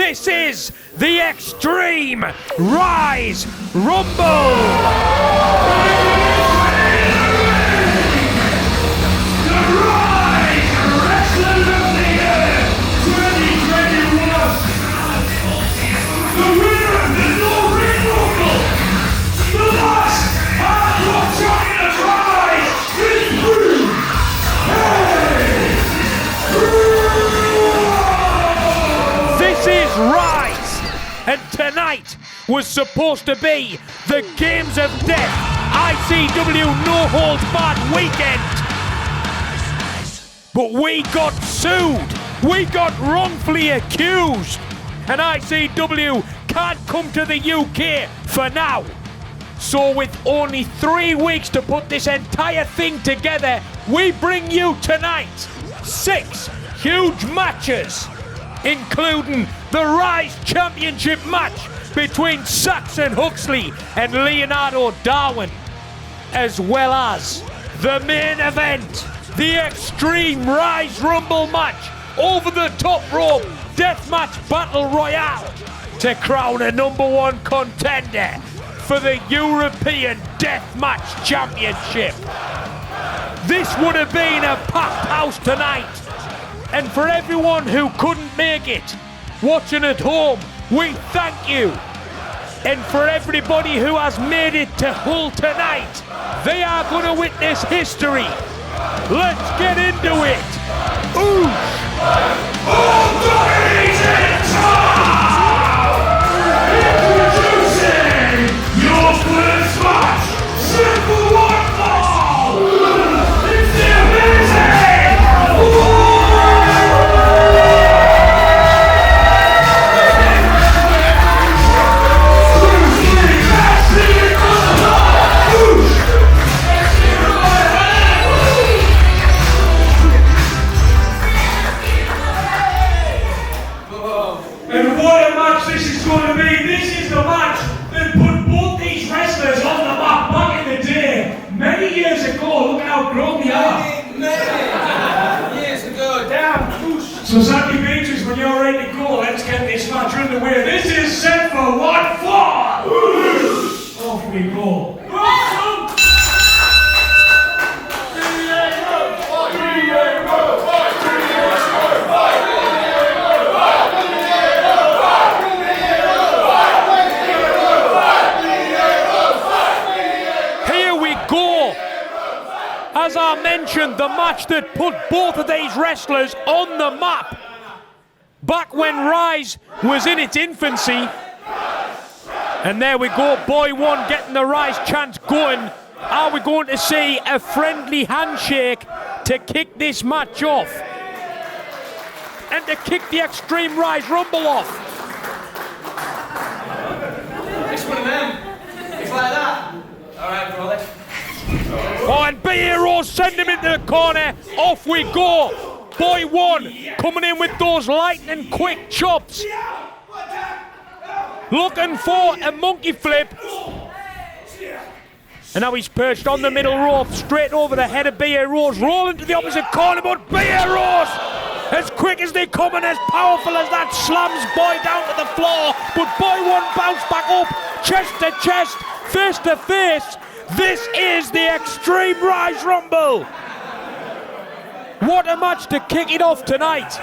This is the Extreme Rise Rumble! Rise! And tonight was supposed to be the Games of Death ICW No Holds Barred weekend. But we got sued. We got wrongfully accused. And ICW can't come to the UK for now. So with only 3 weeks to put this entire thing together, we bring you tonight 6 huge matches, including the Rise Championship match between Saxon Huxley and Leonardo Darwin, as well as the main event, the Extreme Rise Rumble match, over the top rope deathmatch battle royale to crown a #1 contender for the European Deathmatch Championship. This would have been a packed house tonight. And for everyone who couldn't make it, watching at home, we thank you. And for everybody who has made it to Hull tonight, they are going to witness history. Let's get into it. Ooh! All bodies in town! Introducing your first match, Simple One Fall! It's the amazing! And what a match this is going to be. This is the match that put both these wrestlers on the map back in the day. Many years ago, look at how grown they are. Many years ago, damn. So Sandy Beatrice, when you're ready to go, let's get this match underway. This is set for 1 fall. Off we go. As I mentioned, the match that put both of these wrestlers on the map back when Rise was in its infancy. And there we go, Boy One getting the Rise chant going. Are we going to see a friendly handshake to kick this match off? And to kick the Extreme Rise Rumble off? It's one of them. It's like that. Alright, brother. Oh, and B-Heroes send him into the corner. Off we go. Boy One coming in with those lightning quick chops. Looking for a monkey flip. And now he's perched on the middle rope, straight over the head of B-Heroes, rolling to the opposite corner, but B-Heroes, as quick as they come and as powerful as that, slams Boy down to the floor. But Boy One bounced back up, chest to chest, face to face. This is the Extreme Rise Rumble. What a match to kick it off tonight.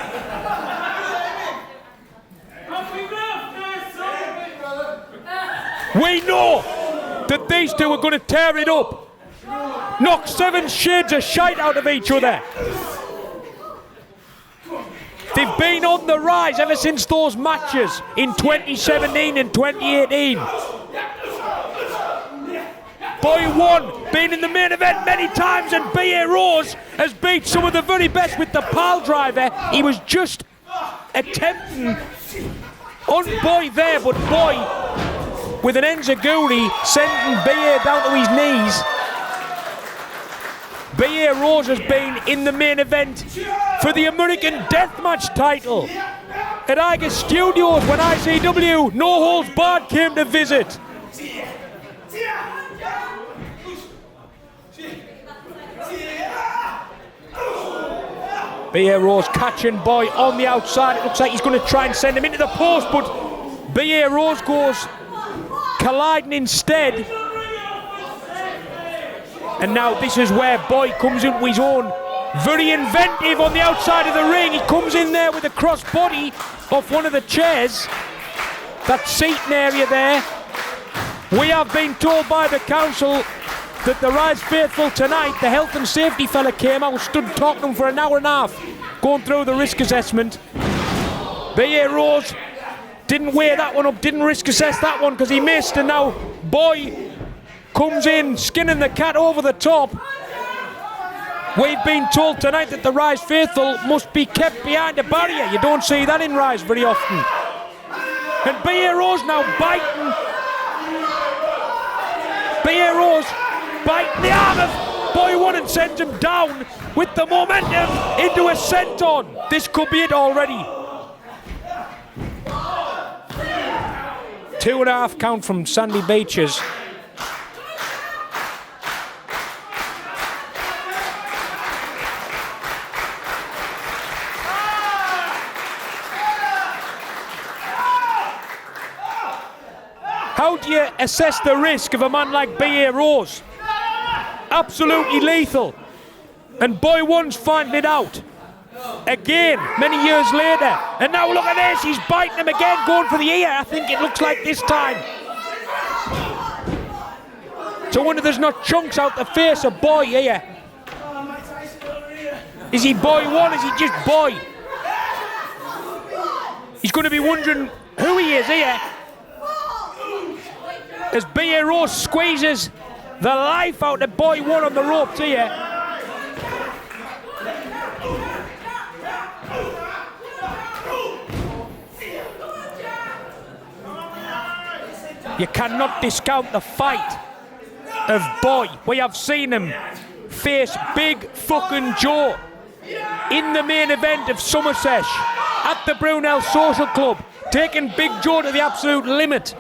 We know that these two are going to tear it up. Knock 7 shades of shite out of each other. They've been on the rise ever since those matches in 2017 and 2018. Boy One been in the main event many times, and B-Heroes has beat some of the very best with the pile driver. He was just attempting on Boy there, but Boy with an enziguri sending B-A down to his knees. B-Heroes has been in the main event for the American Deathmatch title at Iger Studios when ICW No Holds Barred came to visit. B.A. Rose catching Boy on the outside. It looks like he's going to try and send him into the post, but B.A. Rose goes colliding instead. And now this is where Boy comes into his own. Very inventive on the outside of the ring. He comes in there with a cross body off one of the chairs. That seating area there. We have been told by the council that the Rise Faithful tonight, the health and safety fella came out, stood talking to them for an hour and a half, going through the risk assessment. B.A. Rose didn't weigh that one up, didn't risk assess that one because he missed, and now Boy comes in, skinning the cat over the top. We've been told tonight that the Rise Faithful must be kept behind a barrier. You don't see that in Rise very often. And B.A. Rose now biting. B.A. Rose biting the arm of Boy One and sends him down with the momentum into a senton. This could be it already. 2.5 count from Sandy Beaches. How do you assess the risk of a man like B.A. Rose? Absolutely lethal. And Boy One's finding it out. Again, many years later. And now look at this, he's biting him again, going for the ear. I think it looks like this time. So wonder there's not chunks out the face of Boy here. Is he Boy One? Is he just Boy? He's going to be wondering who he is here. As B.A. Rose squeezes the life out of Boy One on the ropes here. You cannot discount the fight of Boy. We have seen him face Big fucking Joe in the main event of Somerset at the Brunel Social Club, taking Big Joe to the absolute limit.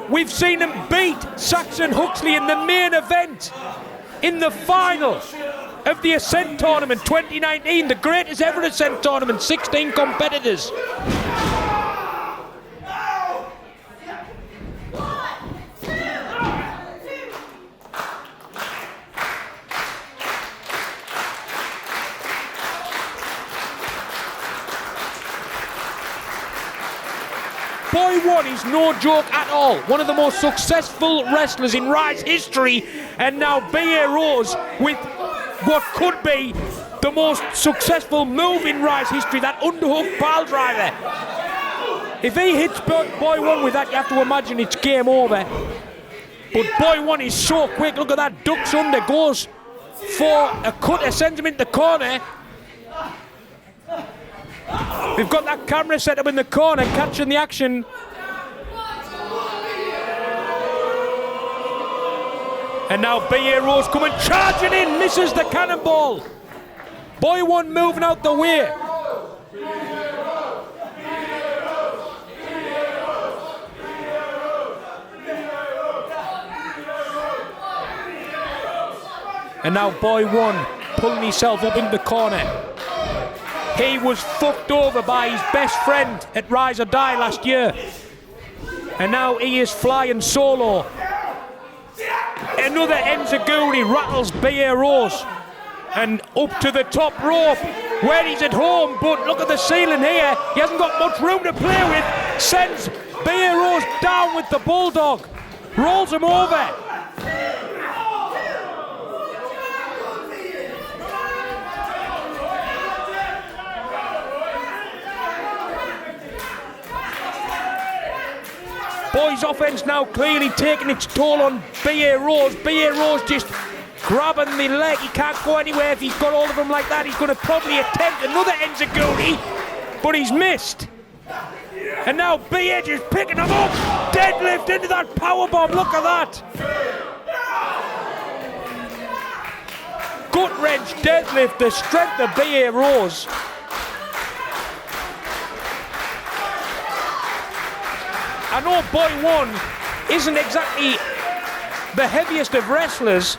We've seen him beat Saxon Huxley in the main event, in the final of the Ascent Tournament 2019, the greatest ever Ascent Tournament, 16 competitors. Boy One is no joke at all. One of the most successful wrestlers in Rise history, and now B.A. Rose with what could be the most successful move in Rise history, that underhook pile driver. If he hits Boy One with that, you have to imagine it's game over. But Boy One is so quick. Look at that, ducks under, goes for a cutter, sends him into the corner. We've got that camera set up in the corner, catching the action. And now B.A. Rose coming charging in, misses the cannonball. Boy One moving out the way. And now Boy One pulling himself up into the corner. He was fucked over by his best friend at Rise or Die last year. And now he is flying solo. Another Enziguri rattles B.A. Rose. And up to the top rope, where he's at home, but look at the ceiling here. He hasn't got much room to play with. Sends B.A. Rose down with the bulldog. Rolls him over. Boy's offense now clearly taking its toll on B.A. Rose. B.A. Rose just grabbing the leg. He can't go anywhere if he's got all of them like that. He's going to probably attempt another Enziguri, but he's missed. And now B.A. just picking him up. Deadlift into that powerbomb. Look at that. Gut wrench deadlift, the strength of B.A. Rose. I know Boy One isn't exactly the heaviest of wrestlers,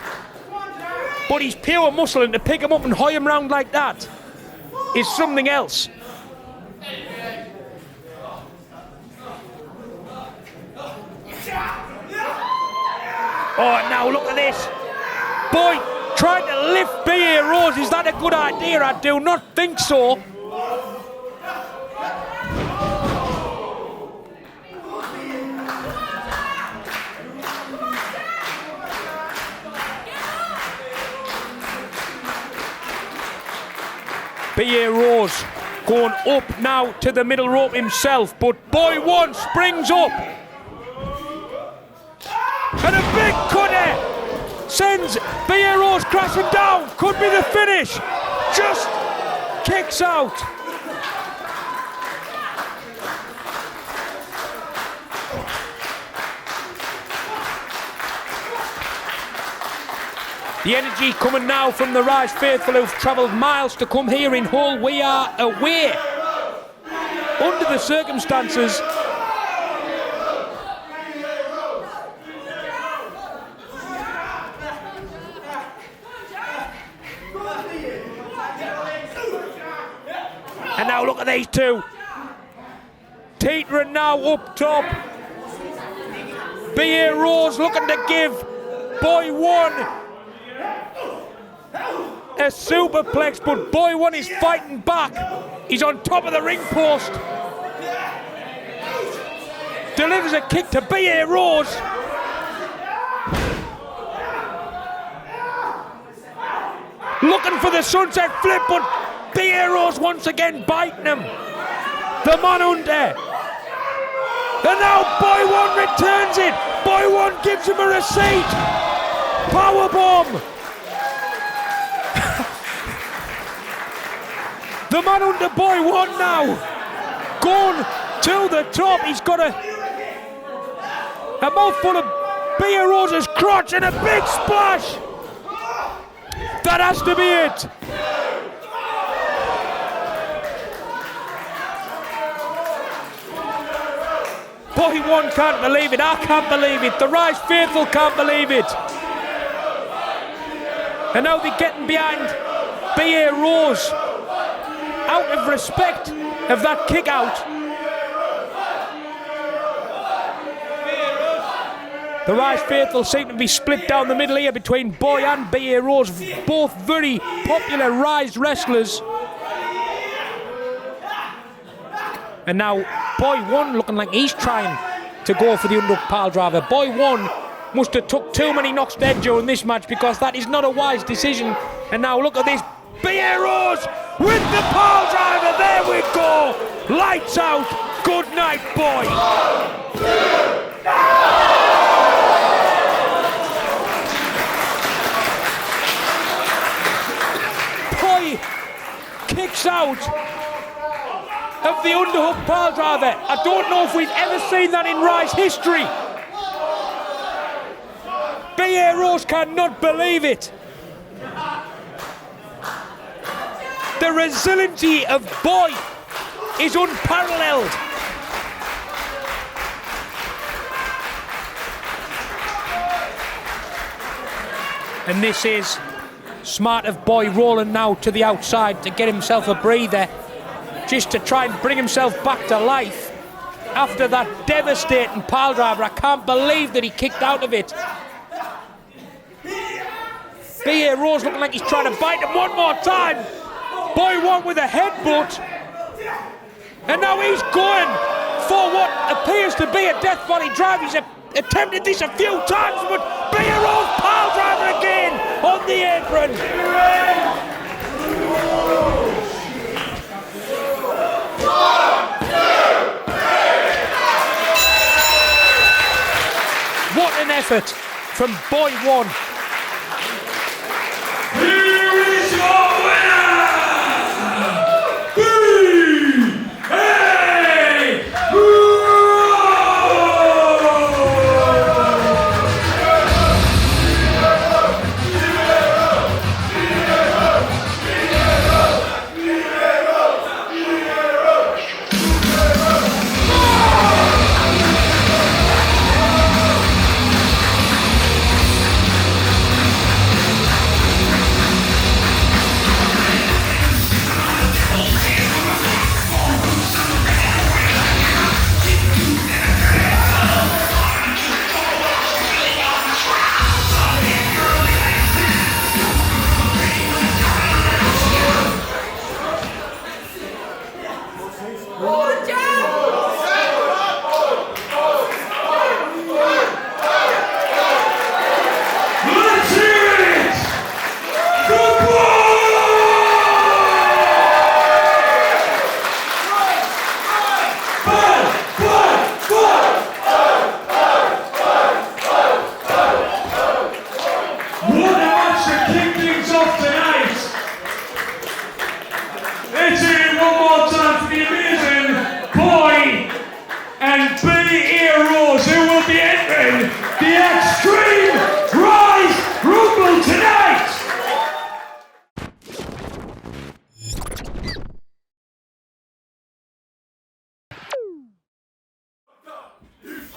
but he's pure muscle, and to pick him up and hoy him round like that is something else. Oh, now look at this. Boy, trying to lift B.A. Rose, is that a good idea? I do not think so. B.A. Rose going up now to the middle rope himself, but Boy One springs up. And a big cutter sends B.A. Rose crashing down. Could be the finish. Just kicks out. The energy coming now from the Rise faithful who've travelled miles to come here in Hull. We are away. Under the circumstances, and now look at these two. Teetering now up top. B.A. Rose looking to give Boy One a superplex, but Boy One is fighting back. He's on top of the ring post. Delivers a kick to B.A. Rose. Looking for the sunset flip, but B.A. Rose once again biting him. The man under. And now Boy One returns it. Boy One gives him a receipt. Powerbomb. The man under Boy One now. Going to the top. He's got a mouthful of B.A. Rose's crotch and a big splash. That has to be it. Boy One can't believe it. I can't believe it. The Rise faithful can't believe it. And now they're getting behind B.A. Rose out of respect of that kick out. The Rise faithful seem to be split down the middle here between Boy and B.A. Rose, both very popular Rise wrestlers. And now Boy One looking like he's trying to go for the underhook pile driver. Boy One must have took too many knocks dead during this match, because that is not a wise decision. And now look at this. B.A. Rose with the pile driver. There we go. Lights out. Good night, boy. Boy kicks out of the underhook pile driver. I don't know if we've ever seen that in Rise history. B.A. Rose cannot believe it. The resiliency of Boy is unparalleled. And this is smart of Boy, rolling now to the outside to get himself a breather, just to try and bring himself back to life after that devastating pile driver. I can't believe that he kicked out of it. B.A. Rose looking like he's trying to bite him one more time. Boy One with a headbutt. And now he's going for what appears to be a death body drive. He's attempted this a few times, but B.A. Rose pile driver again on the apron. What an effort from Boy One. Here is your winner!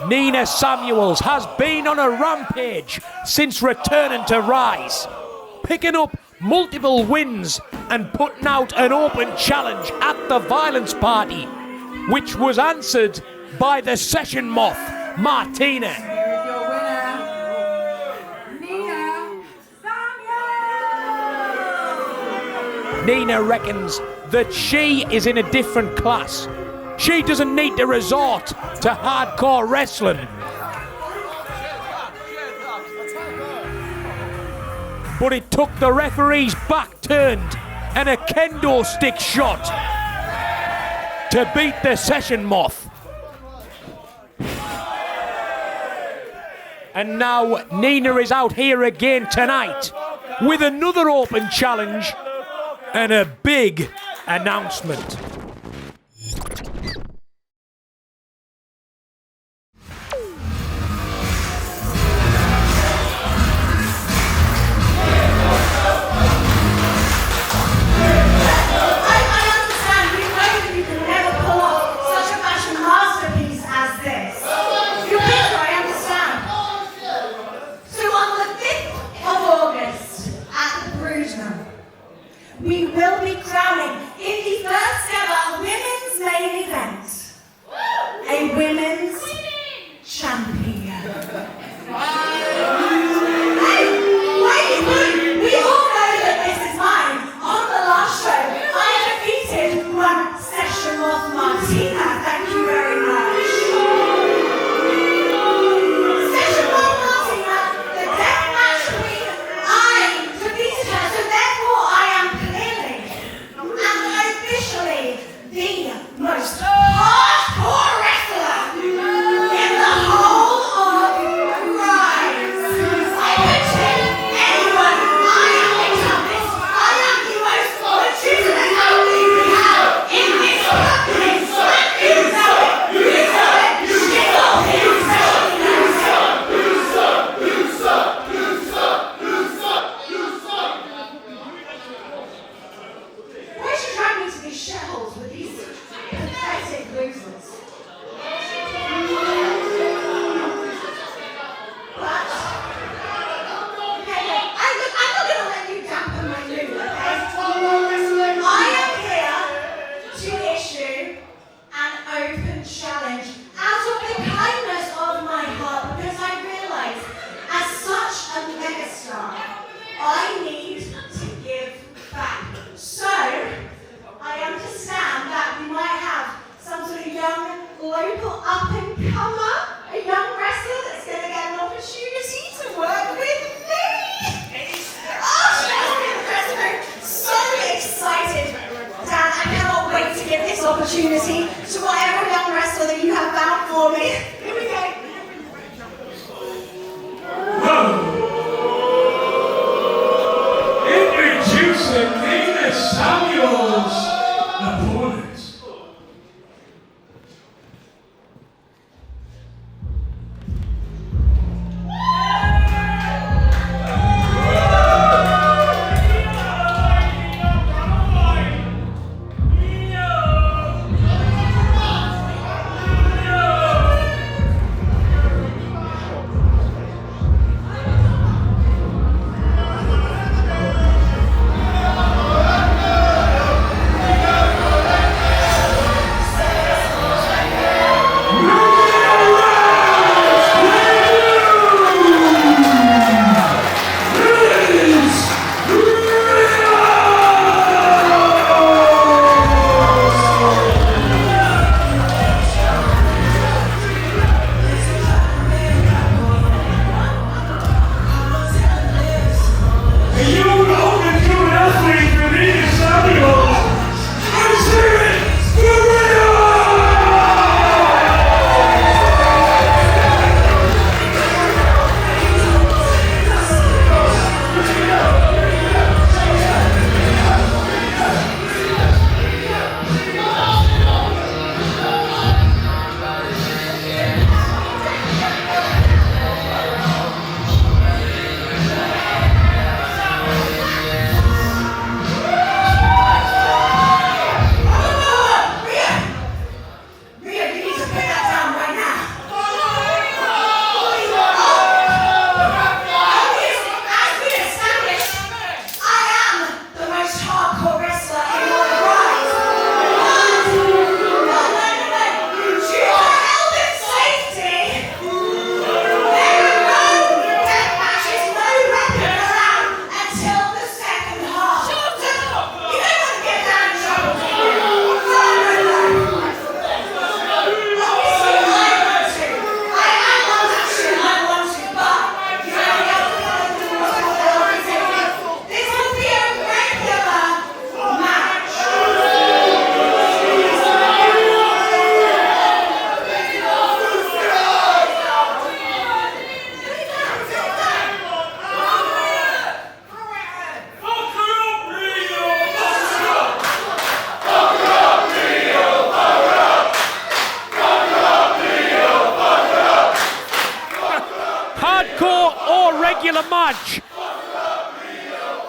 Nina Samuels has been on a rampage since returning to Rise, picking up multiple wins and putting out an open challenge at the Violence Party, which was answered by the Session Moth, Martina. Here is your winner, Nina Samuels. Nina reckons that she is in a different class. She doesn't need to resort to hardcore wrestling. But it took the referee's back turned and a kendo stick shot to beat the Session Moth. And now Nina is out here again tonight with another open challenge and a big announcement. We will be crowning in the first ever women's main event a women's champion. Hey, wait, we all know that this is mine. On the last show, I defeated one Session Moth Martina. Thank you very much. Session Moth Martina, the deathmatch queen, I defeated her, so therefore I am officially the most hardcore wrestler in the whole of Rise. I could tell anyone I am the toughest. I am the most legitimate athlete we have in this company. And you know it. You know it. Shit all him, especially now. Why should you drag me to these shitholes with these pathetic losers? But, okay, I'm not going to let you dampen my mood, okay? I am here to issue an open challenge out of the kindness of my heart, because I realise, as such a megastar, I need to give back. So, I understand that we might have some sort of young, local up-and-comer, a young wrestler that's going to get an opportunity to work with me. Oh, she's so excited. Dan, I cannot wait to give this opportunity to whatever young wrestler that you have found for me. Here we go. Introducing Nina Samuels, opponent. match.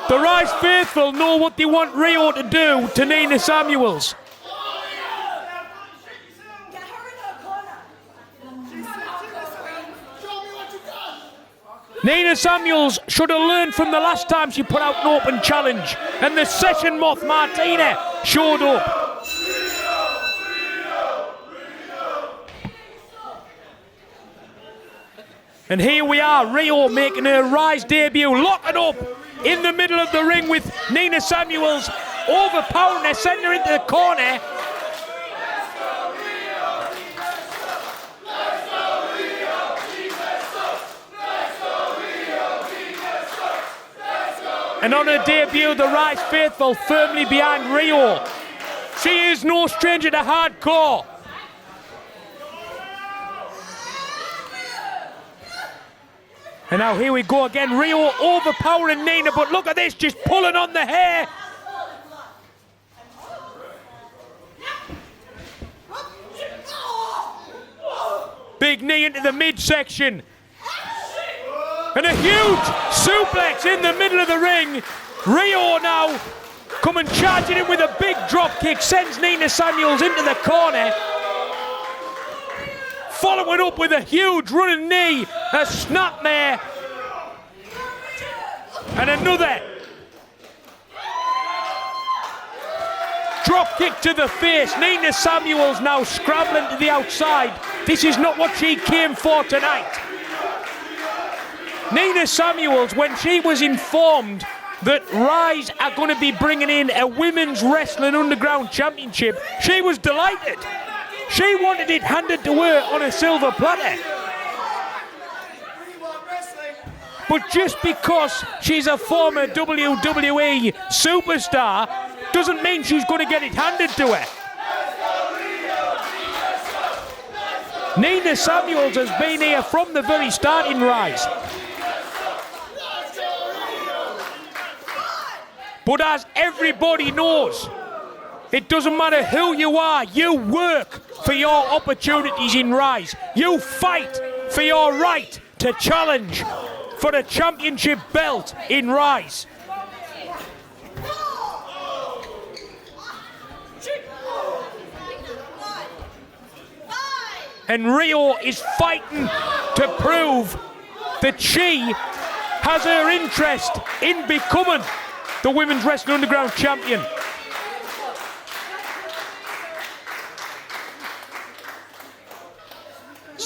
The Rice faithful know what they want Rhio to do to Nina Samuels. Nina Samuels should have learned from the last time she put out an open challenge, and the session moth Martina showed up. And here we are, Rhio making her Rise debut, locking up in the middle of the ring with Nina Samuels, overpowering her, sending her into the corner. And on her debut, the Rise faithful firmly behind Rhio. She is no stranger to hardcore. And now here we go again, Rhio overpowering Nina, but look at this, just pulling on the hair. Big knee into the midsection. And a huge suplex in the middle of the ring. Rhio now coming charging in with a big drop kick, sends Nina Samuels into the corner. Following up with a huge running knee, a snapmare, and another drop kick to the face. Nina Samuels now scrambling to the outside. This is not what she came for tonight. Nina Samuels, when she was informed that Rise are going to be bringing in a Women's Wrestling Underground Championship, she was delighted. She wanted it handed to her on a silver platter. But just because she's a former WWE superstar doesn't mean she's going to get it handed to her. Nina Samuels has been here from the very start in Rise. But as everybody knows, it doesn't matter who you are, you work for your opportunities in Rise. You fight for your right to challenge for the championship belt in Rise. And Rhio is fighting to prove that she has her interest in becoming the Women's Wrestling Underground Champion.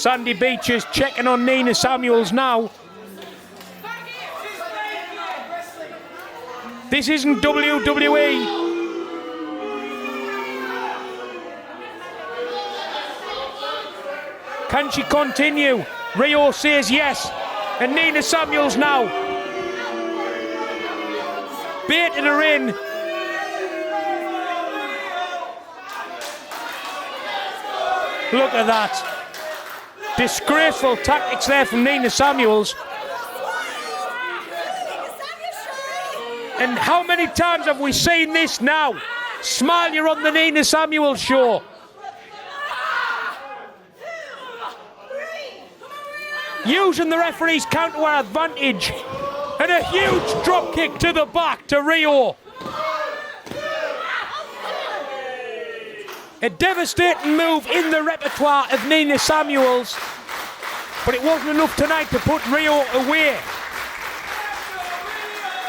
Sandy Beach is checking on Nina Samuels now. This isn't WWE. Can she continue? Rhio says yes. And Nina Samuels now baiting her in. Look at that. Disgraceful tactics there from Nina Samuels. And how many times have we seen this now? Smile, you're on the Nina Samuels show. Using the referee's count to our advantage. And a huge drop kick to the back to Rhio. A devastating move in the repertoire of Nina Samuels. But it wasn't enough tonight to put Rhio away.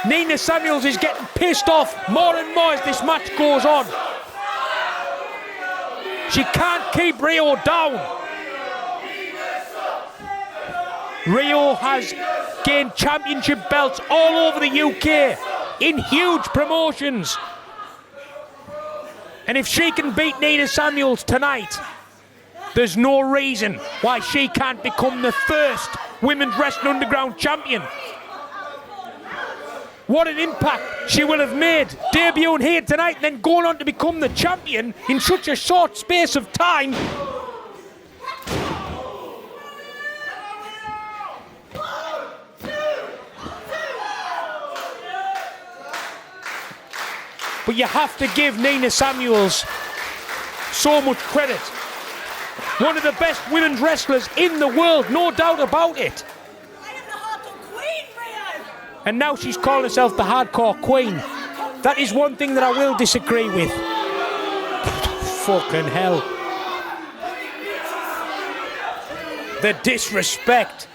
Nina Samuels is getting pissed off more and more as this match goes on. She can't keep Rhio down. Rhio has gained championship belts all over the UK in huge promotions. And if she can beat Nina Samuels tonight, there's no reason why she can't become the first Women's Wrestling Underground Champion. What an impact she will have made debuting here tonight and then going on to become the champion in such a short space of time. But you have to give Nina Samuels so much credit. One of the best women's wrestlers in the world, no doubt about it. I am the Hardcore Queen, Rhio! And now she's calling herself the hardcore queen. That is one thing that I will disagree with. Fucking hell. The disrespect.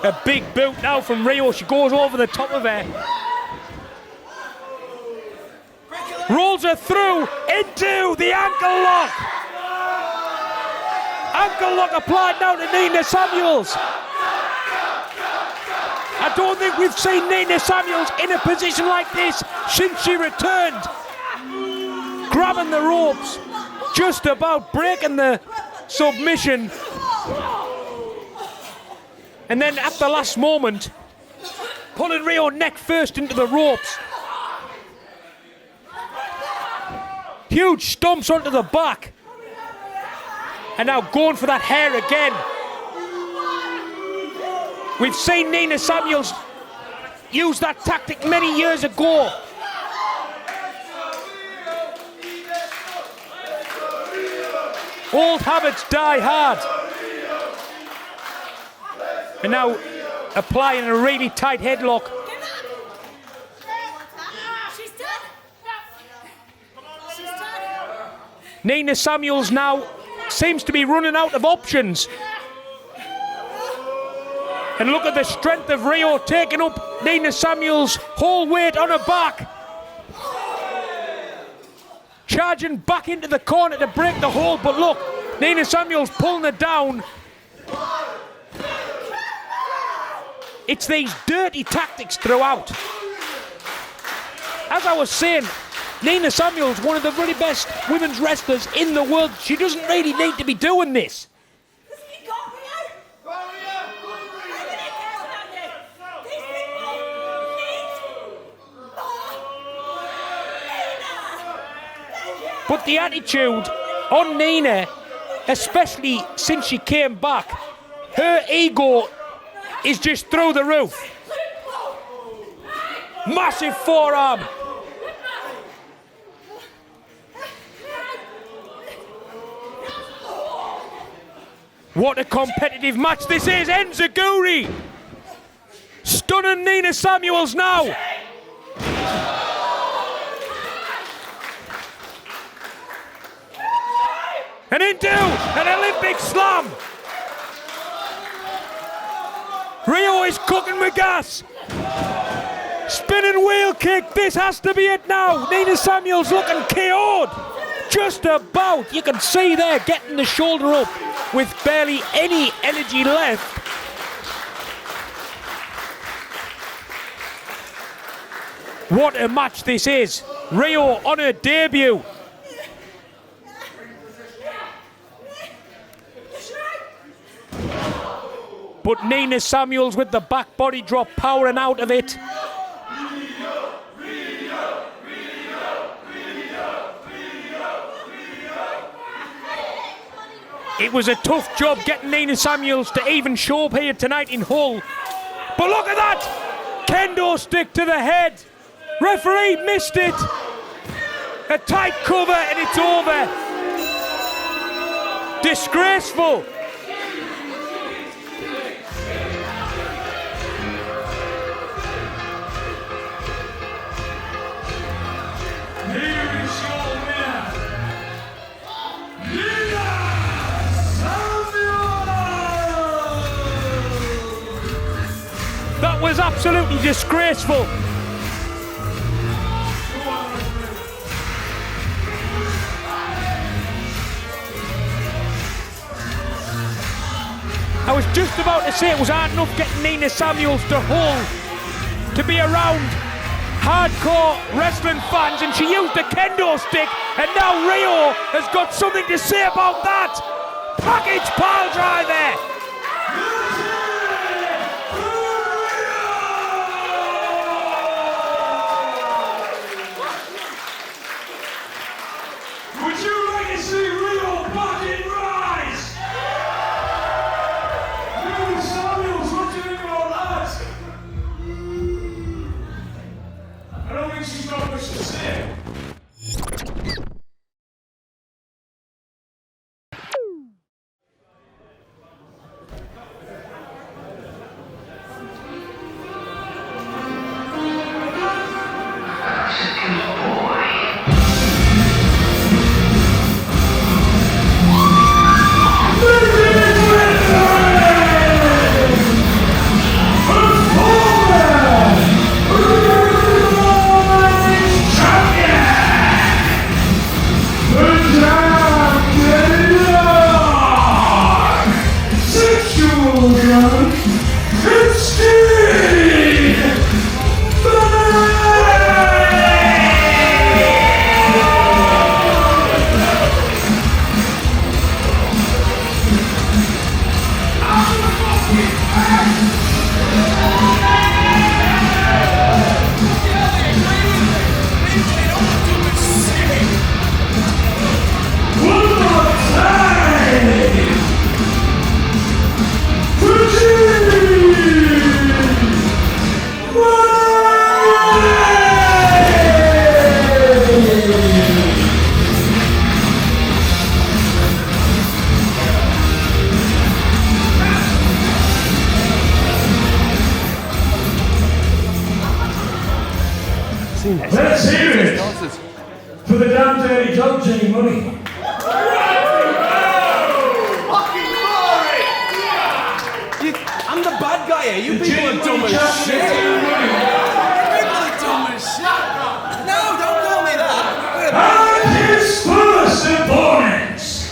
A big boot now from Rhio. She goes over the top of her. Rolls her through into the ankle lock. Ankle lock applied now to Nina Samuels. I don't think we've seen Nina Samuels in a position like this since she returned. Grabbing the ropes, just about breaking the submission. And then at the last moment, pulling Rhio neck first into the ropes. Huge stomps onto the back. And now going for that hair again. We've seen Nina Samuels use that tactic many years ago. Old habits die hard. And now applying a really tight headlock. Nina Samuels now seems to be running out of options. And look at the strength of Rhio taking up Nina Samuels' whole weight on her back. Charging back into the corner to break the hold, but look, Nina Samuels pulling her down. It's these dirty tactics throughout. As I was saying, Nina Samuels, one of the very best women's wrestlers in the world. She doesn't really need to be doing this. But the attitude on Nina, especially since she came back, her ego is just through the roof. Massive forearm. What a competitive match this is. Enziguri stunning Nina Samuels now. And into an Olympic slam. Rhio is cooking with gas. Spinning wheel kick. This has to be it now. Nina Samuels looking KO'd. Just about. You can see there getting the shoulder up with barely any energy left. What a match this is. Rhio on her debut. But Nina Samuels with the back body drop powering out of it. It was a tough job getting Nina Samuels to even show up here tonight in Hull. But look at that! Kendo stick to the head. Referee missed it. A tight cover and it's over. Disgraceful. That was absolutely disgraceful. I was just about to say it was hard enough getting Nina Samuels to Hull to be around hardcore wrestling fans, and she used the kendo stick, and now Rhio has got something to say about that. Package pile driver. Would you like to see Rhio fucking rise? Nina Samuels, what do you think about that? I don't think she's got much to say. it for the damn dirty dog, Jenny Munny. I'm the bad guy here. You people are dumb as shit. People are dumb as shit. No, don't call me that. And his first opponents.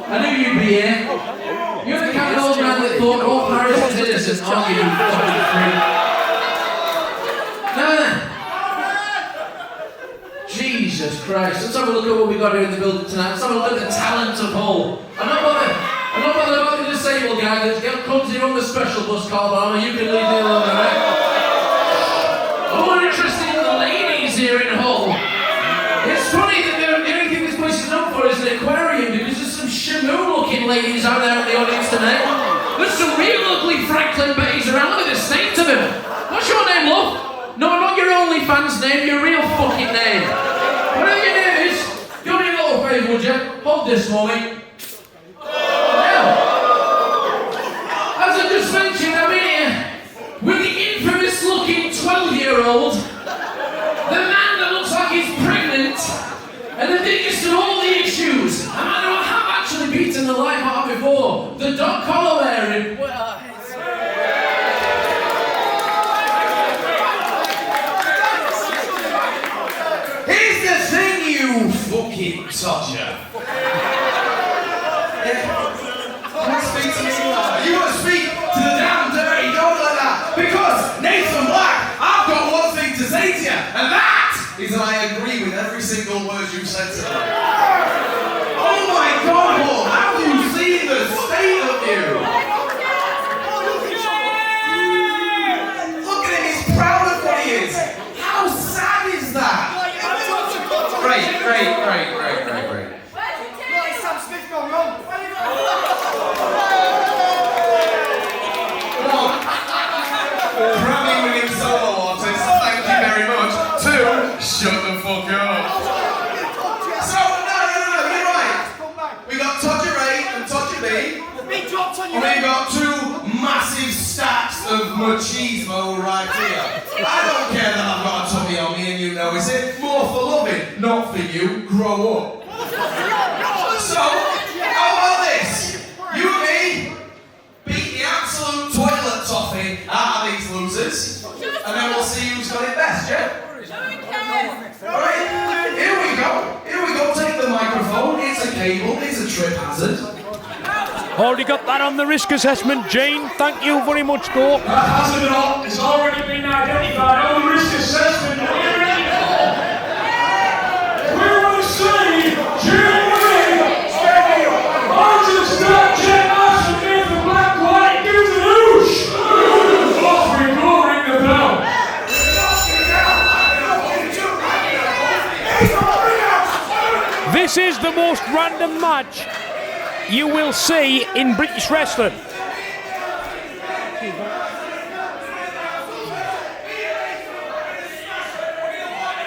I knew you'd be here. You're the kind of old man that thought all Paris was innocent, aren't you, you fucking freak? Now then. Jesus Christ. Let's have a look at what we got here in the building tonight. Let's have a look at the talent of Hull. I'm not bothered about the disabled guy that comes here on the special bus called Armour. You can leave me alone, alright? I'm more interested in the ladies here in Hull. It's funny that the only thing this place is known for is an aquarium because there's some shamoo-looking ladies out there in the audience tonight. There's some real ugly Franklin Bays around. Look at the state of them. What's your name, love? No, not your OnlyFans name, your real fucking name. Whatever your name is, do me a little favour, would you? Hold this for me. Now, as I just mentioned, I'm in here with the infamous looking 12-year-old, the man that looks like he's pregnant, and the biggest of all the issues, a man who I have actually beaten the life out of before, the dog collar wearing. Here's the thing, you fucking todger. You want to speak to me? You want to speak to the damn dirty dog like that? Because, Nathan Black, I've got one thing to say to you, and that is that I agree with every single word you've said tonight. Oh my God, Paul, have you seen the state of you? Look at him, he's proud of what he is. How sad is that? Great. Cramming with him solo artists, thank you very much. 2, shut the fuck up. So, no, you're right. We got Todger A and Todger B. And we got 2 massive stacks of machismo right here. I don't care that I've got a tummy on me and you know it's it. More for loving, not for you. Grow up. So, how about this? You and me beat the absolute toilet toffee out of these losers, and then we'll see who's got it best, yeah? Alright, here we go. Take the microphone. It's a cable, it's a trip hazard. Already got that on the risk assessment, Jane. Thank you very much, though. That hazard has already been identified on the risk assessment. Are you ready? We will see Jane Margera start Jet Ash and Nathan Black White gives an oosh. Off we go, ring the bell. This is the most random match you will see in British wrestling.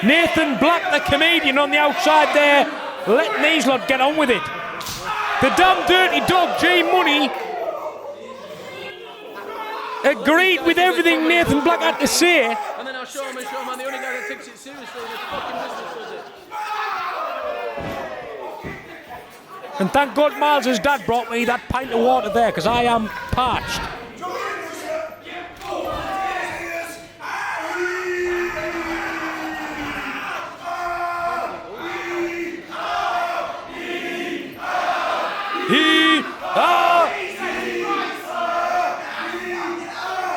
Nathan Black, the comedian, on the outside there, letting these lot get on with it. The damn dirty dog, Munny, agreed with everything Nathan Black had to say. And then I'll show him, the only guy that takes it seriously in his fucking business does it. And thank God Myles' dad brought me that pint of water there, because I am parched.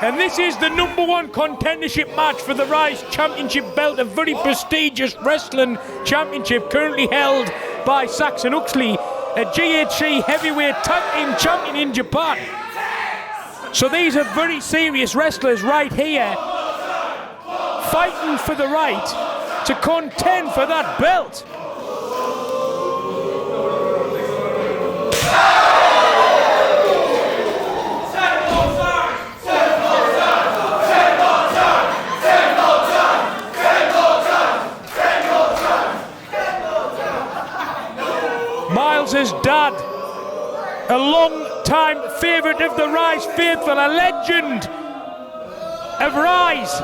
And this is the #1 contendership match for the Rise Championship belt, a very prestigious wrestling championship currently held by Saxon Huxley, a GHC heavyweight tag team champion in Japan. So these are very serious wrestlers right here, fighting for the right to contend for that belt. Myles' dad, a long-time favourite of the Rise faithful, a legend of Rise.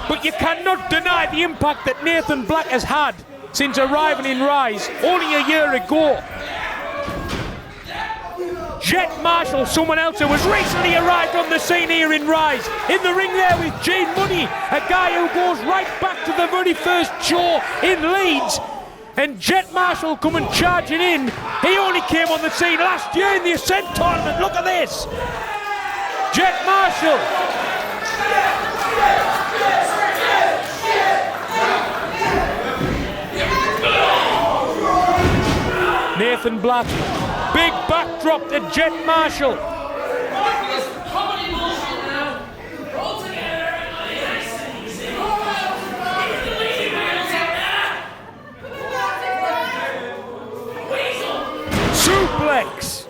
But you cannot deny the impact that Nathan Black has had since arriving in Rise only a year ago. Jet Marshall, someone else who was recently arrived on the scene here in Rise. In the ring there with Munny, a guy who goes right back to the very first show in Leeds. And Jet Marshall coming charging in. He only came on the scene last year in the Ascent tournament. Look at this. Jet Marshall. Nathan Black. Big backdrop to Jet Marshall. Suplex.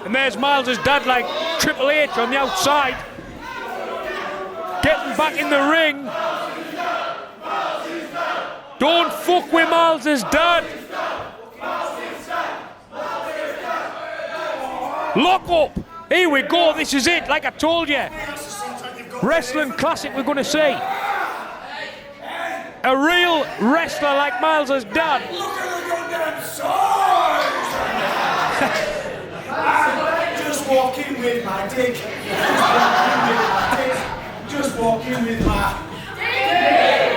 And there's Myles' dad like Triple H on the outside. Getting back in the ring. Don't fuck with Myles' dad. Lock up. Here we go. This is it. Like I told you. Wrestling classic we're going to see. A real wrestler like Myles' dad. Look at the goddamn size! Just walk in with my dick. Just walk in with my dick.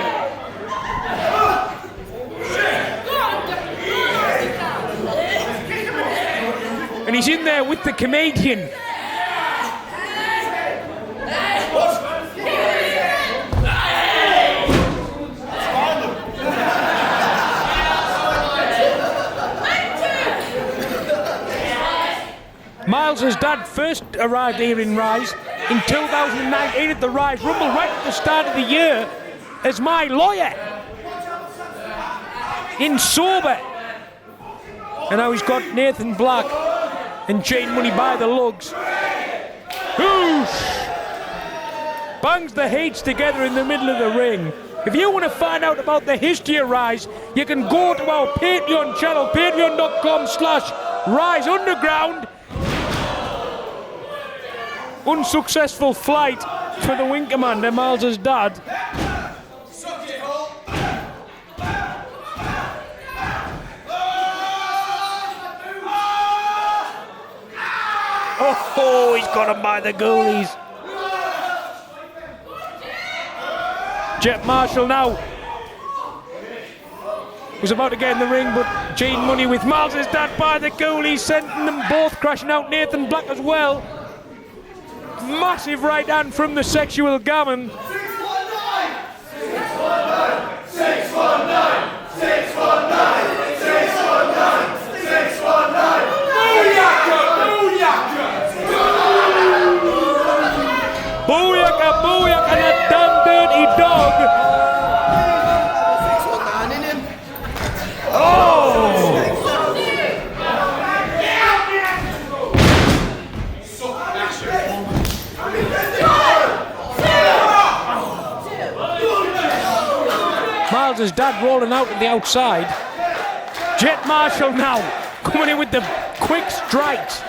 And he's in there with the comedian. Myles' dad first arrived here in Rise in 2019 at the Rise Rumble, right at the start of the year, as my lawyer in Sober. And now he's got Nathan Black and Munny by the lugs. Whoosh! Bangs the heads together in the middle of the ring. If you want to find out about the history of Rise, you can go to our Patreon channel, patreon.com/Rise Underground. Unsuccessful flight for the Wing Commander, Myles' dad. Oh, he's got him by the goalies. Jet Marshall now was about to get in the ring, but Munny with Myles' dad by the goalies, sending them both crashing out. Nathan Black as well. Massive right hand from the sexual gammon. 619! 619! 619! 619! 619! Booyaka! Booyaka! Booyaka, booyaka, and a damn dirty dog. Oh! Myles' dad rolling out at the outside. Jet Marshall now coming in with the quick strikes.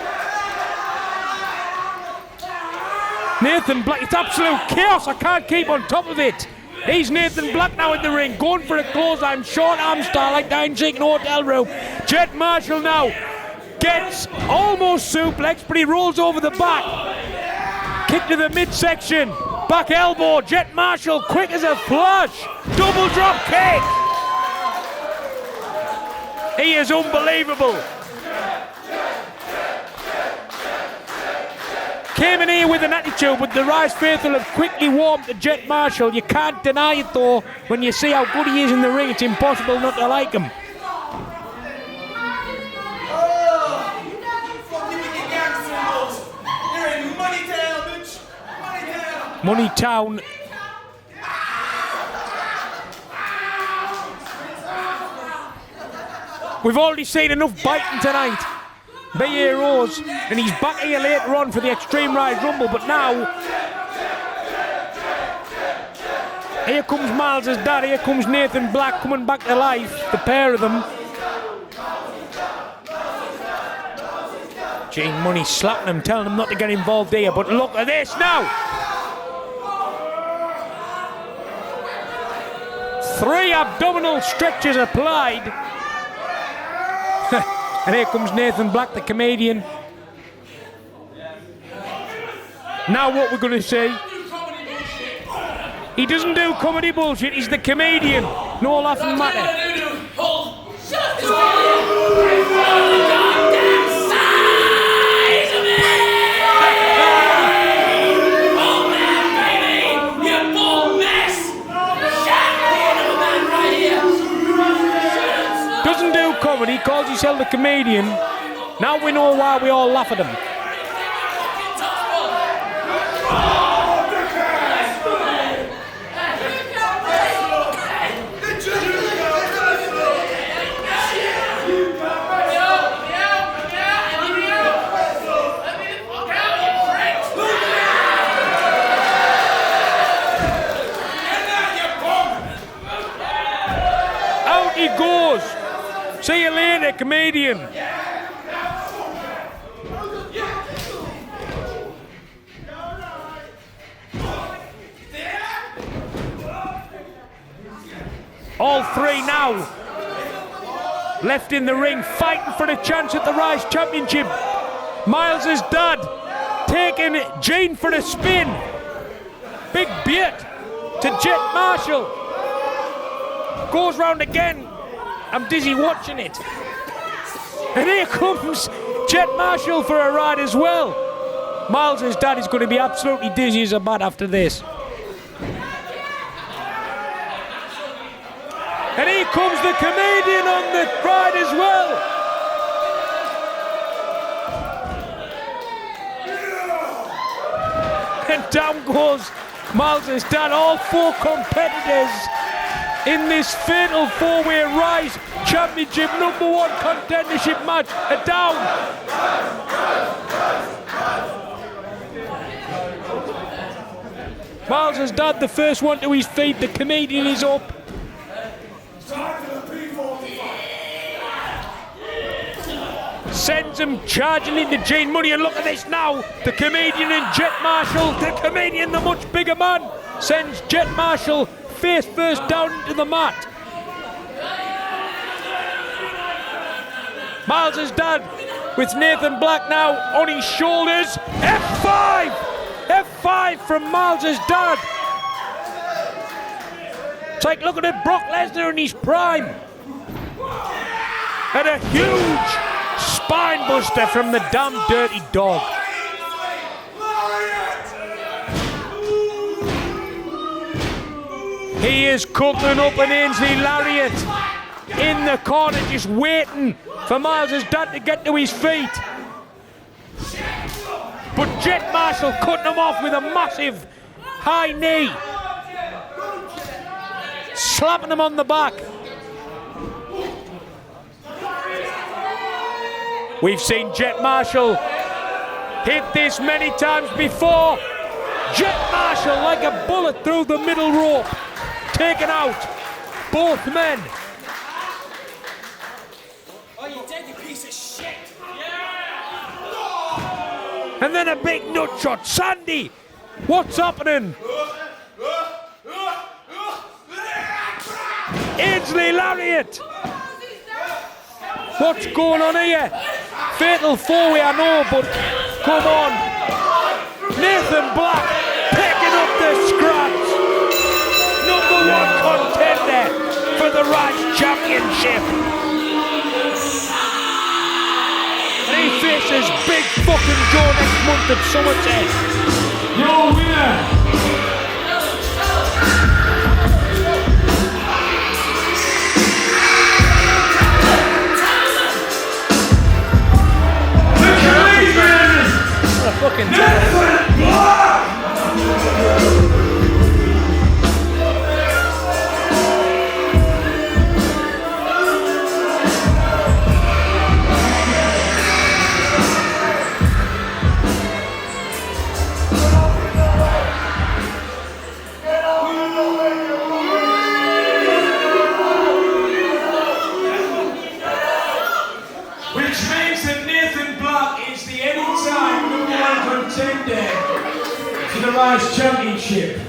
Nathan Black, it's absolute chaos. I can't keep on top of it. He's Nathan Black now in the ring, going for a clothesline, short arm style like Dine Shaking Hotel Room. Jet Marshall now gets almost suplex, but he rolls over the back. Kick to the midsection. Back elbow, Jet Marshall quick as a flash. Double drop kick. He is unbelievable. Came in here with an attitude, but the Rise faithful have quickly warmed to Jet Marshall. You can't deny it though, when you see how good he is in the ring, it's impossible not to like him. Munny Town. We've already seen enough biting tonight. Be heroes, and he's back here later on for the Extreme Rise Rumble, but now here comes Myles' dad, here comes Nathan Black coming back to life, the pair of them. Munny slapping him, telling him not to get involved here, but look at this now! 3 abdominal stretches applied. And here comes Nathan Black, the comedian. Now what we're going to see. He doesn't do comedy bullshit, he's the comedian. No laughing matter. Doesn't do comedy, calls himself the comedian. Now we know why we all laugh at him. He goes. See you later, comedian. All three now left in the ring, fighting for a chance at the Rise Championship. Myles' dad taking Gene for a spin. Big beat to Jet Marshall. Goes round again. I'm dizzy watching it. And here comes Jet Marshall for a ride as well. Myles' dad is going to be absolutely dizzy as a bat after this. And here comes the comedian on the ride as well. And down goes Myles' dad. All four competitors in this fatal four-way Rise Championship #1 contendership match are down. Myles' dad, the first one to his feet. The comedian is up. Sends him charging into Gene Munny, and look at this now. The comedian and Jet Marshall. The comedian, the much bigger man, sends Jet Marshall face first down into the mat. Myles' dad with Nathan Black now on his shoulders. F5! F5 from Myles' dad. It's like looking at Brock Lesnar in his prime. And a huge spine buster from the damn dirty dog. He is cooking up an Ainsley Lariat in the corner, just waiting for Myles' dad to get to his feet. But Jet Marshall cutting him off with a massive high knee. Slapping him on the back. We've seen Jet Marshall hit this many times before. Jet Marshall like a bullet through the middle rope. Taken out both men. Oh, you dead, you piece of shit! And then a big nut shot. Sandy, what's happening? Ainsley Lariat. What's going on here? Fatal four-way, I know, but come on. Nathan Black picking up the scraps. #1 contender for the Rise Championship. And he faces Big fucking Joe next month at Somerset. Your winner, the comedian, Fucking Nathan Black! Which means that Nathan Black is the anytime #1 contender for the Rise Championship.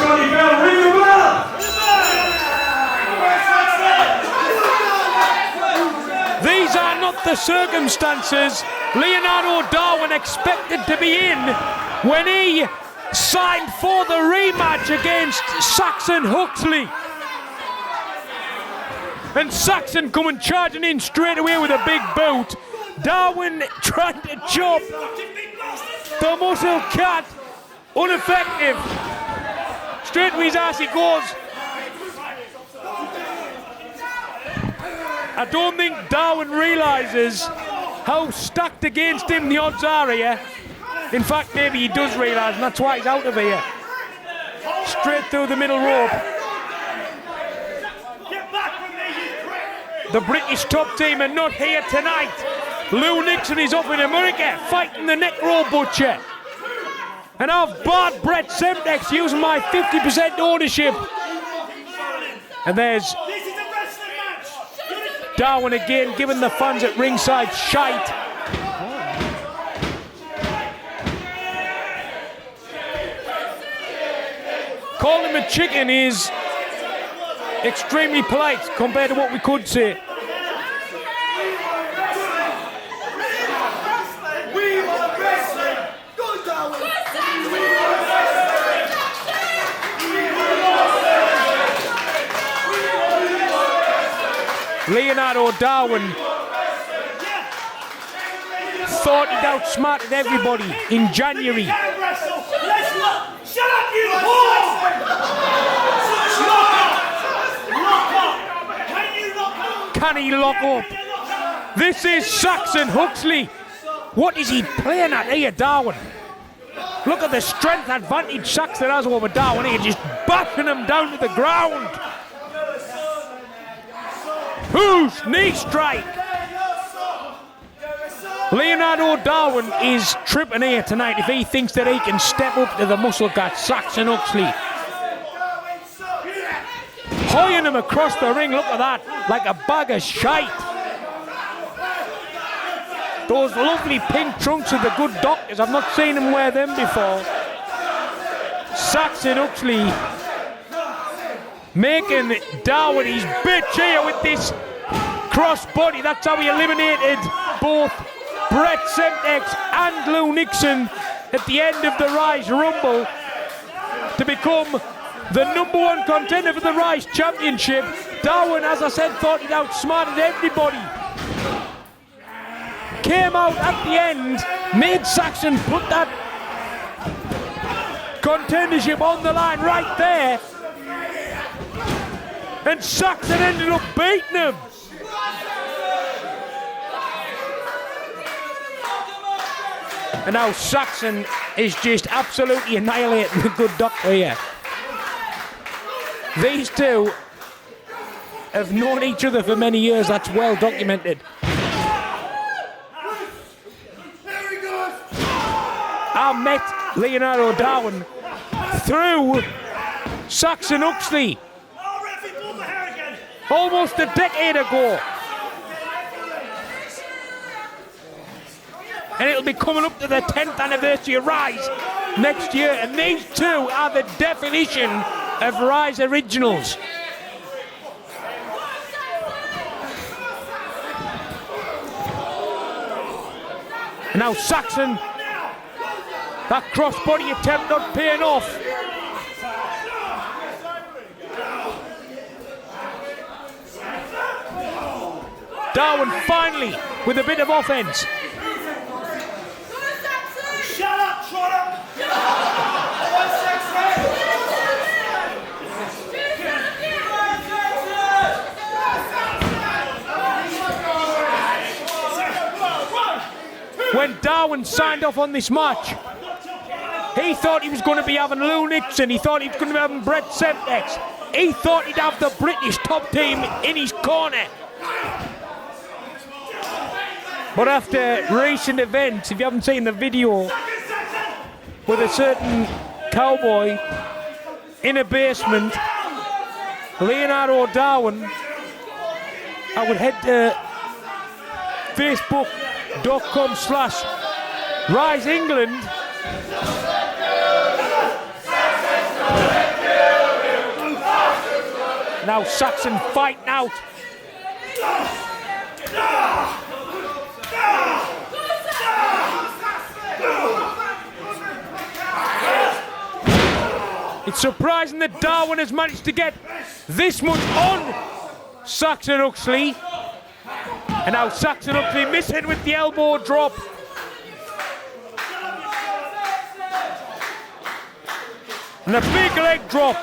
on your bell. Ring the bell. These are not the circumstances Leonardo Darwin expected to be in when he signed for the rematch against Saxon Huxley. And Saxon coming charging in straight away with a big boot. Darwin trying to chop the muscle cat. Ineffective. Straight to his ass he goes. I don't think Darwin realises how stacked against him the odds are here. In fact, maybe he does realise, and that's why he's out of here. Straight through the middle rope. The British top team are not here tonight. Lou Nixon is up in America fighting the neck roll butcher. And I've barred Brett Semtex using my 50% ownership. And there's Darwin again giving the fans at ringside shite. Calling him a chicken is extremely polite compared to what we could say. Leonardo Darwin thought he'd outsmarted everybody in January. Shut up, you whore! Can he lock up? This is Saxon Huxley. What is he playing at here, Darwin? Look at the strength advantage Saxon has over Darwin here, just bashing him down to the ground. Whose knee strike? Leonardo Darwin is tripping here tonight if he thinks that he can step up to the muscle cat Saxon Huxley. Hoying him across the ring, look at that, like a bag of shite. Those lovely pink trunks of the good doctors, I've not seen him wear them before. Saxon Huxley making Darwin his bitch here with this crossbody. That's how he eliminated both Brett Semtex and Lou Nixon at the end of the Rise Rumble to become the #1 contender for the Rise Championship. Darwin, as I said, thought he'd outsmarted everybody. Came out at the end, made Saxon put that contendership on the line right there. And Saxon ended up beating him. And now Saxon is just absolutely annihilating the good doctor here. These two have known each other for many years, that's well documented. I met Leonardo Darwin through Saxon Huxley almost a decade ago. And it'll be coming up to the 10th anniversary of Rise next year. And these two are the definition of Rise originals. And now Saxon, that crossbody attempt not paying off. Darwin finally with a bit of offense. Shut up, Trotter! When Darwin signed off on this match, he thought he was going to be having Lou Nixon, he thought he was going to be having Brett Semtex, he thought he'd have the British top team in his corner. But after recent events, if you haven't seen the video with a certain cowboy in a basement, Leonardo Darwin, I would head to Facebook.com/Rise England now Saxon fighting out. It's surprising that Darwin has managed to get this much on Saxon Huxley. And now Saxon Huxley missing with the elbow drop. And a big leg drop.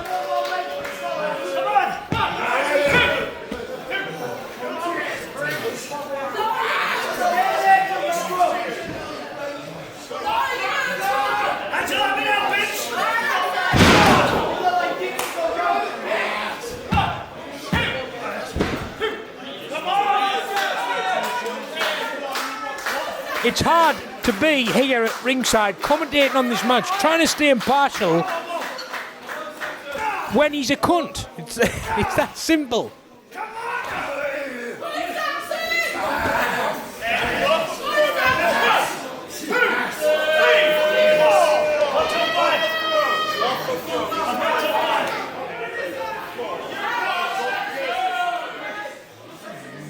It's hard to be here at ringside commentating on this match, trying to stay impartial when he's a cunt. It's that simple.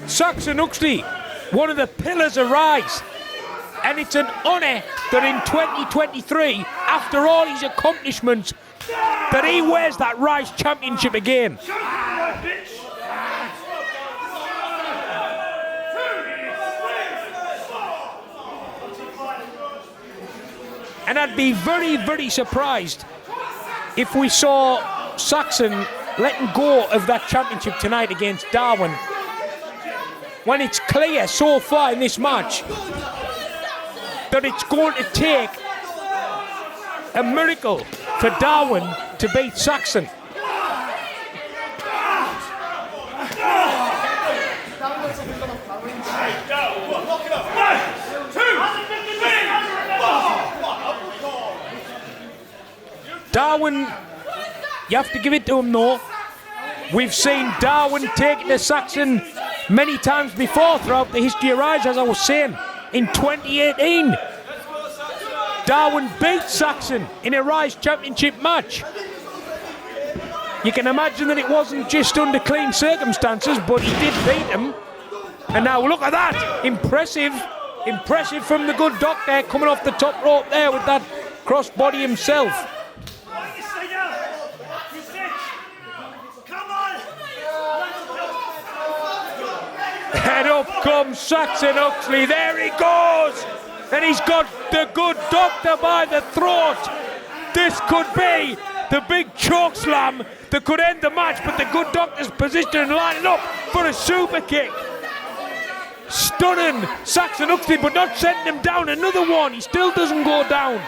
Saxon Huxley, one of the pillars of Rise. And it's an honour that in 2023, after all his accomplishments, that he wears that Rise Championship again. And I'd be very, very surprised if we saw Saxon letting go of that championship tonight against Darwin, when it's clear so far in this match that it's going to take a miracle for Darwin to beat Saxon. Darwin, you have to give it to him though. We've seen Darwin taking to Saxon many times before throughout the history of Rise, as I was saying. In 2018, Darwin beat Saxon in a Rise Championship match. You can imagine that it wasn't just under clean circumstances, but he did beat him. And now look at that, impressive from the good doctor coming off the top rope there with that crossbody himself. And up comes Saxon Huxley, there he goes! And he's got the good doctor by the throat. This could be the big choke slam that could end the match, but the good doctor's positioned and lining up for a super kick. Stunning Saxon Huxley, but not sending him down. Another one, he still doesn't go down.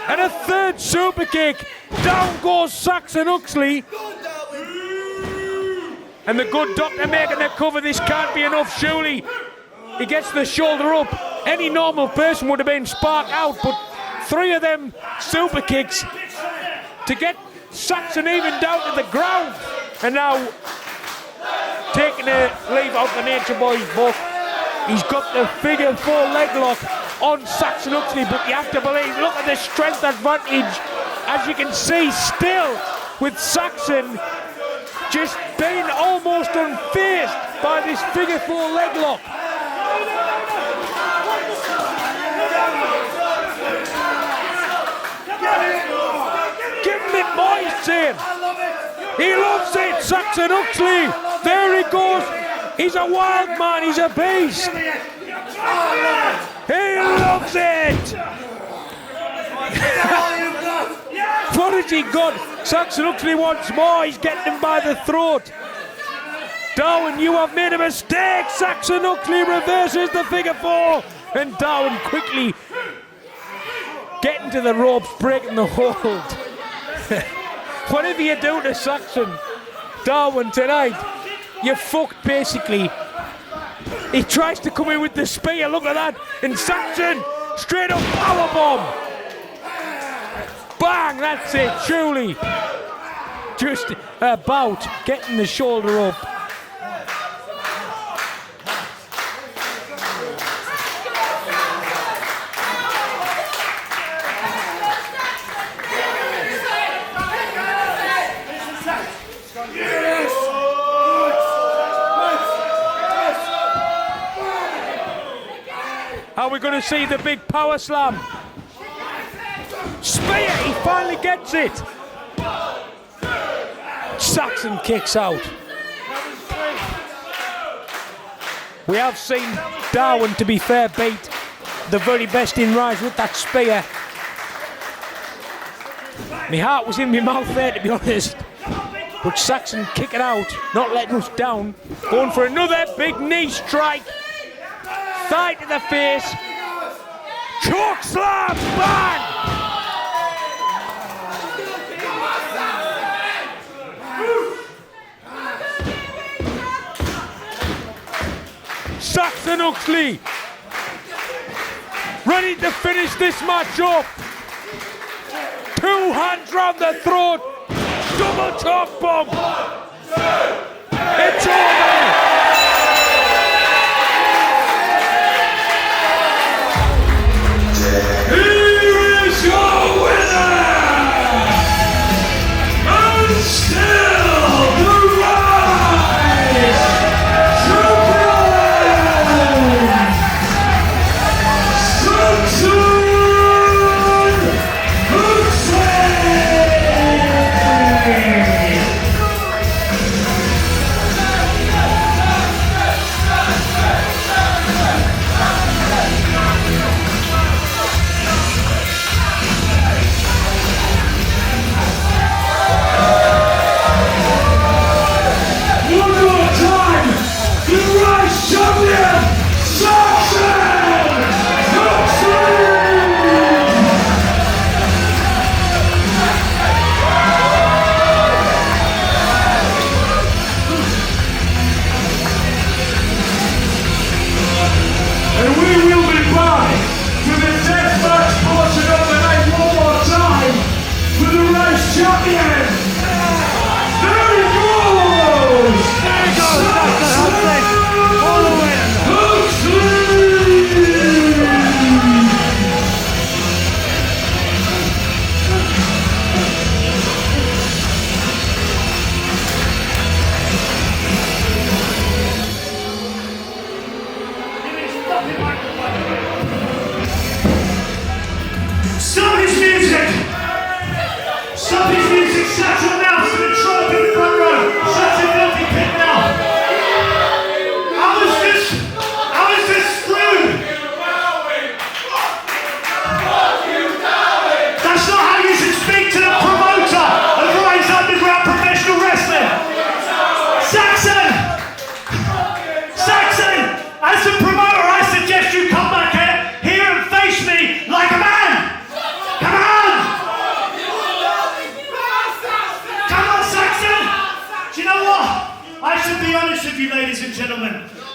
And a third super kick. Down goes Saxon Huxley. And the good doctor making the cover. This can't be enough, surely. He gets the shoulder up. Any normal person would have been sparked out, but three of them super kicks to get Saxon even down to the ground. And now taking a leave out the Nature Boy's book. He's got the figure 4 leg lock on Saxon Huxley, but you have to believe, look at the strength advantage, as you can see, still with Saxon just being almost unfazed by this figure 4 leg lock. Give him it, boys, saying. He loves it, Saxon Huxley. There he goes. He's a wild man, he's a beast. He loves it. What has he got? Saxon Huxley wants more. He's getting him by the throat. Darwin, you have made a mistake. Saxon Huxley reverses the figure 4. And Darwin quickly getting to the ropes, breaking the hold. Whatever you do to Saxon, Darwin, tonight, you're fucked basically. He tries to come in with the spear, look at that. And Saxon, straight up powerbomb. Bang, that's it, truly. Just about getting the shoulder up. Are we going to see the big power slam? Spear, he finally gets it. Saxon kicks out. We have seen Darwin, to be fair, beat the very best in Rise with that spear. My heart was in my mouth there, to be honest. But Saxon kicking out, not letting us down. Going for another big knee strike. Thigh to the face. Choke slam, bang! Saxon Huxley ready to finish this match up. 2 hands round the throat. Double choke bomb. It's over. Here is your winner, and still the Rise champion, Saxon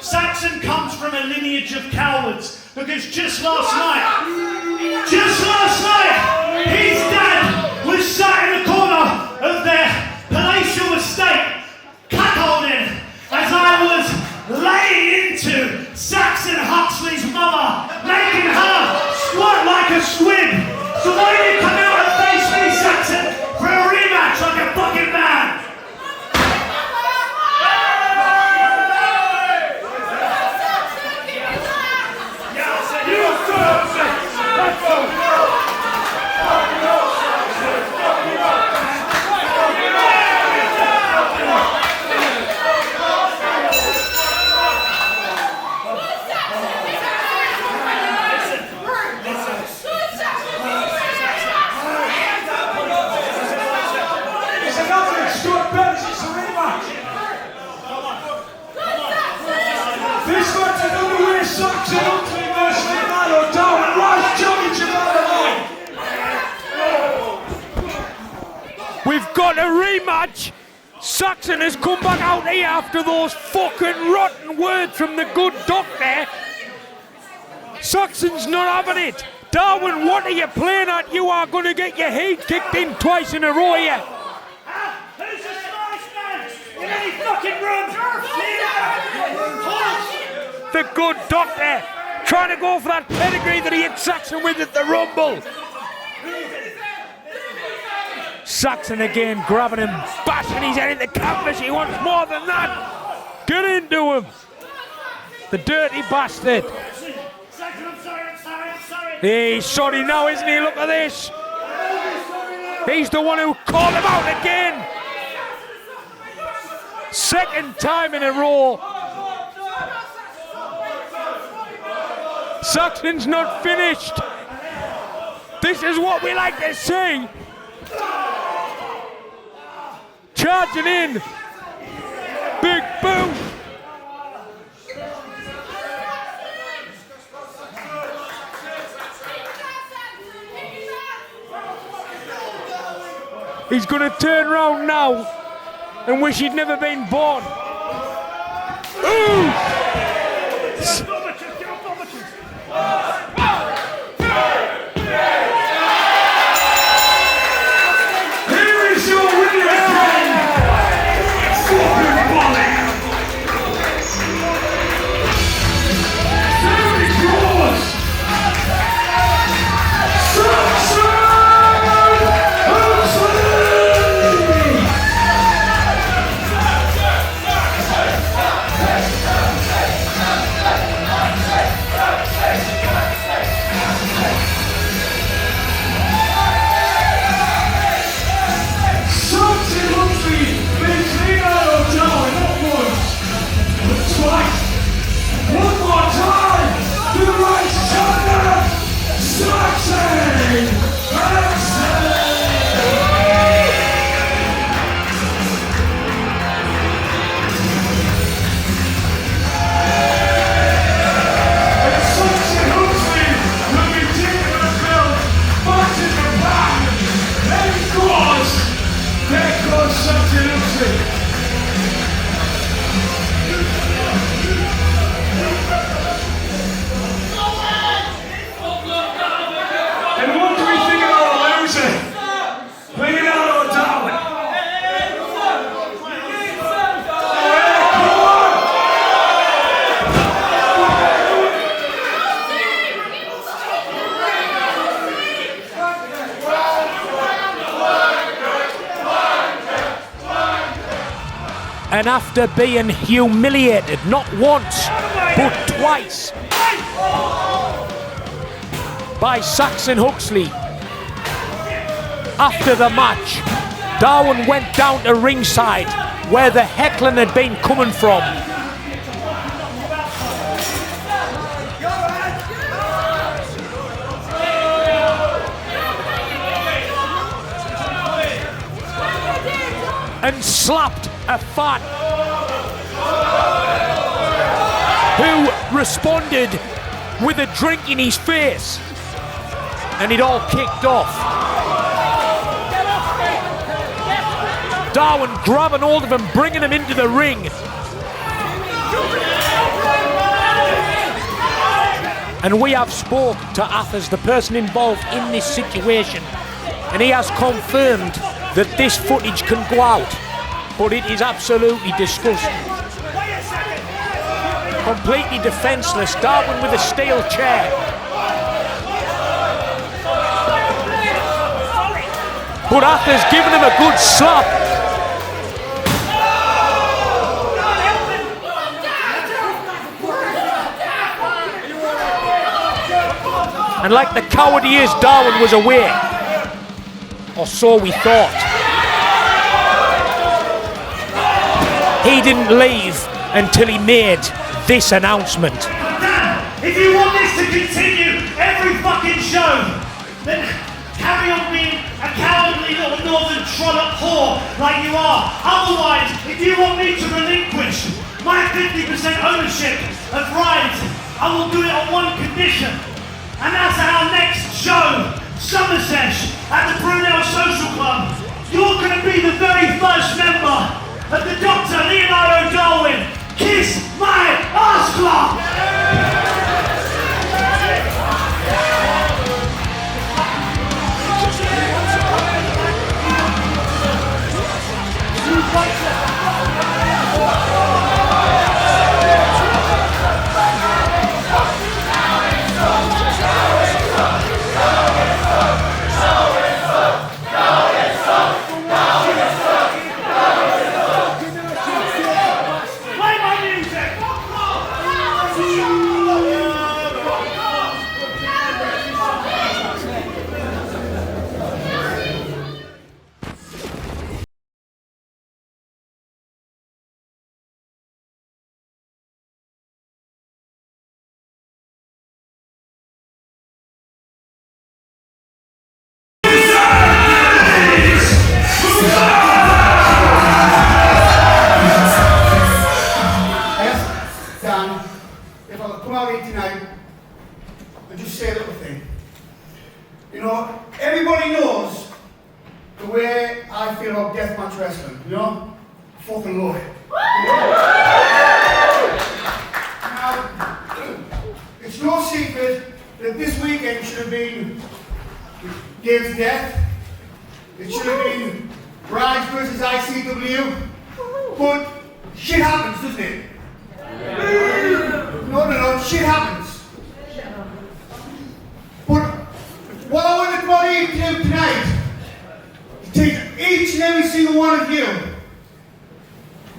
Saxon comes from a lineage of cowards because just last night, his dad was sat in the corner of their palatial estate, cuckolding as I was laying into Saxon Huxley's mother, making her squat like a squid. So why don't you come out and face me, Saxon, for a rematch like a fucking man? This match is underway. Saxon Huxley versus Leonardo. Darwin, Rise championship on the line. We've got a rematch. Saxon has come back out here after those fucking rotten words from the good doctor. Saxon's not having it. Darwin, what are you playing at? You are going to get your heat kicked in twice in a row here. Who's the smartest man in any fucking room? The good doctor trying to go for that pedigree that he hit Saxon with at the Rumble. Saxon again grabbing him, bashing his head in the canvas. He wants more than that. Get into him. The dirty bastard. Saxon, I'm sorry. He's sorry now, isn't he? Look at this. He's the one who called him out again. Second time in a row. Saxon's not finished. This is what we like to see. Charging in. Big boom. He's going to turn round now and wish he'd never been born. Ooh! Here is your winner again! Fucking volley! There it goes! Saxon Huxley! Saxon Huxley beats Leonardo Darwin not once, but twice. One more time to the right shoulder, Saxon Huxley! And Saxon Huxley will be taking the belt back to Japan. There goes Saxon Huxley. And what do we think about a loser? Leonardo Darwin. And after being humiliated, not once, but twice, by Saxon Huxley, after the match, Darwin went down to ringside, where the heckling had been coming from. And slapped a fan who responded with a drink in his face, and it all kicked off. Darwin grabbing hold of him, bringing him into the ring. And we have spoke to Athers, the person involved in this situation, and he has confirmed that this footage can go out, but it is absolutely disgusting. Completely defenceless, Darwin with a steel chair. But Athers giving him a good slap. And like the coward he is, Darwin was aware. Or so we thought. He didn't leave until he made this announcement. If you want this to continue every fucking show, then carry on being a cowardly little northern trollop whore like you are. Otherwise, if you want me to relinquish my 50% ownership of rides, I will do it on one condition. And that's at our next show, Summer Sesh, at the Brunel Social Club. You're going to be the very first member of the Dr. Leonardo Darwin Kiss My Ass Club! I feel about deathmatch wrestling, you know? Fucking love it. Now, it's no secret that this weekend should have been Games of Death. It should have been Rhio versus ICW. But shit happens, doesn't it? No, shit happens. But what I want everybody to do tonight is take each and every single one of you.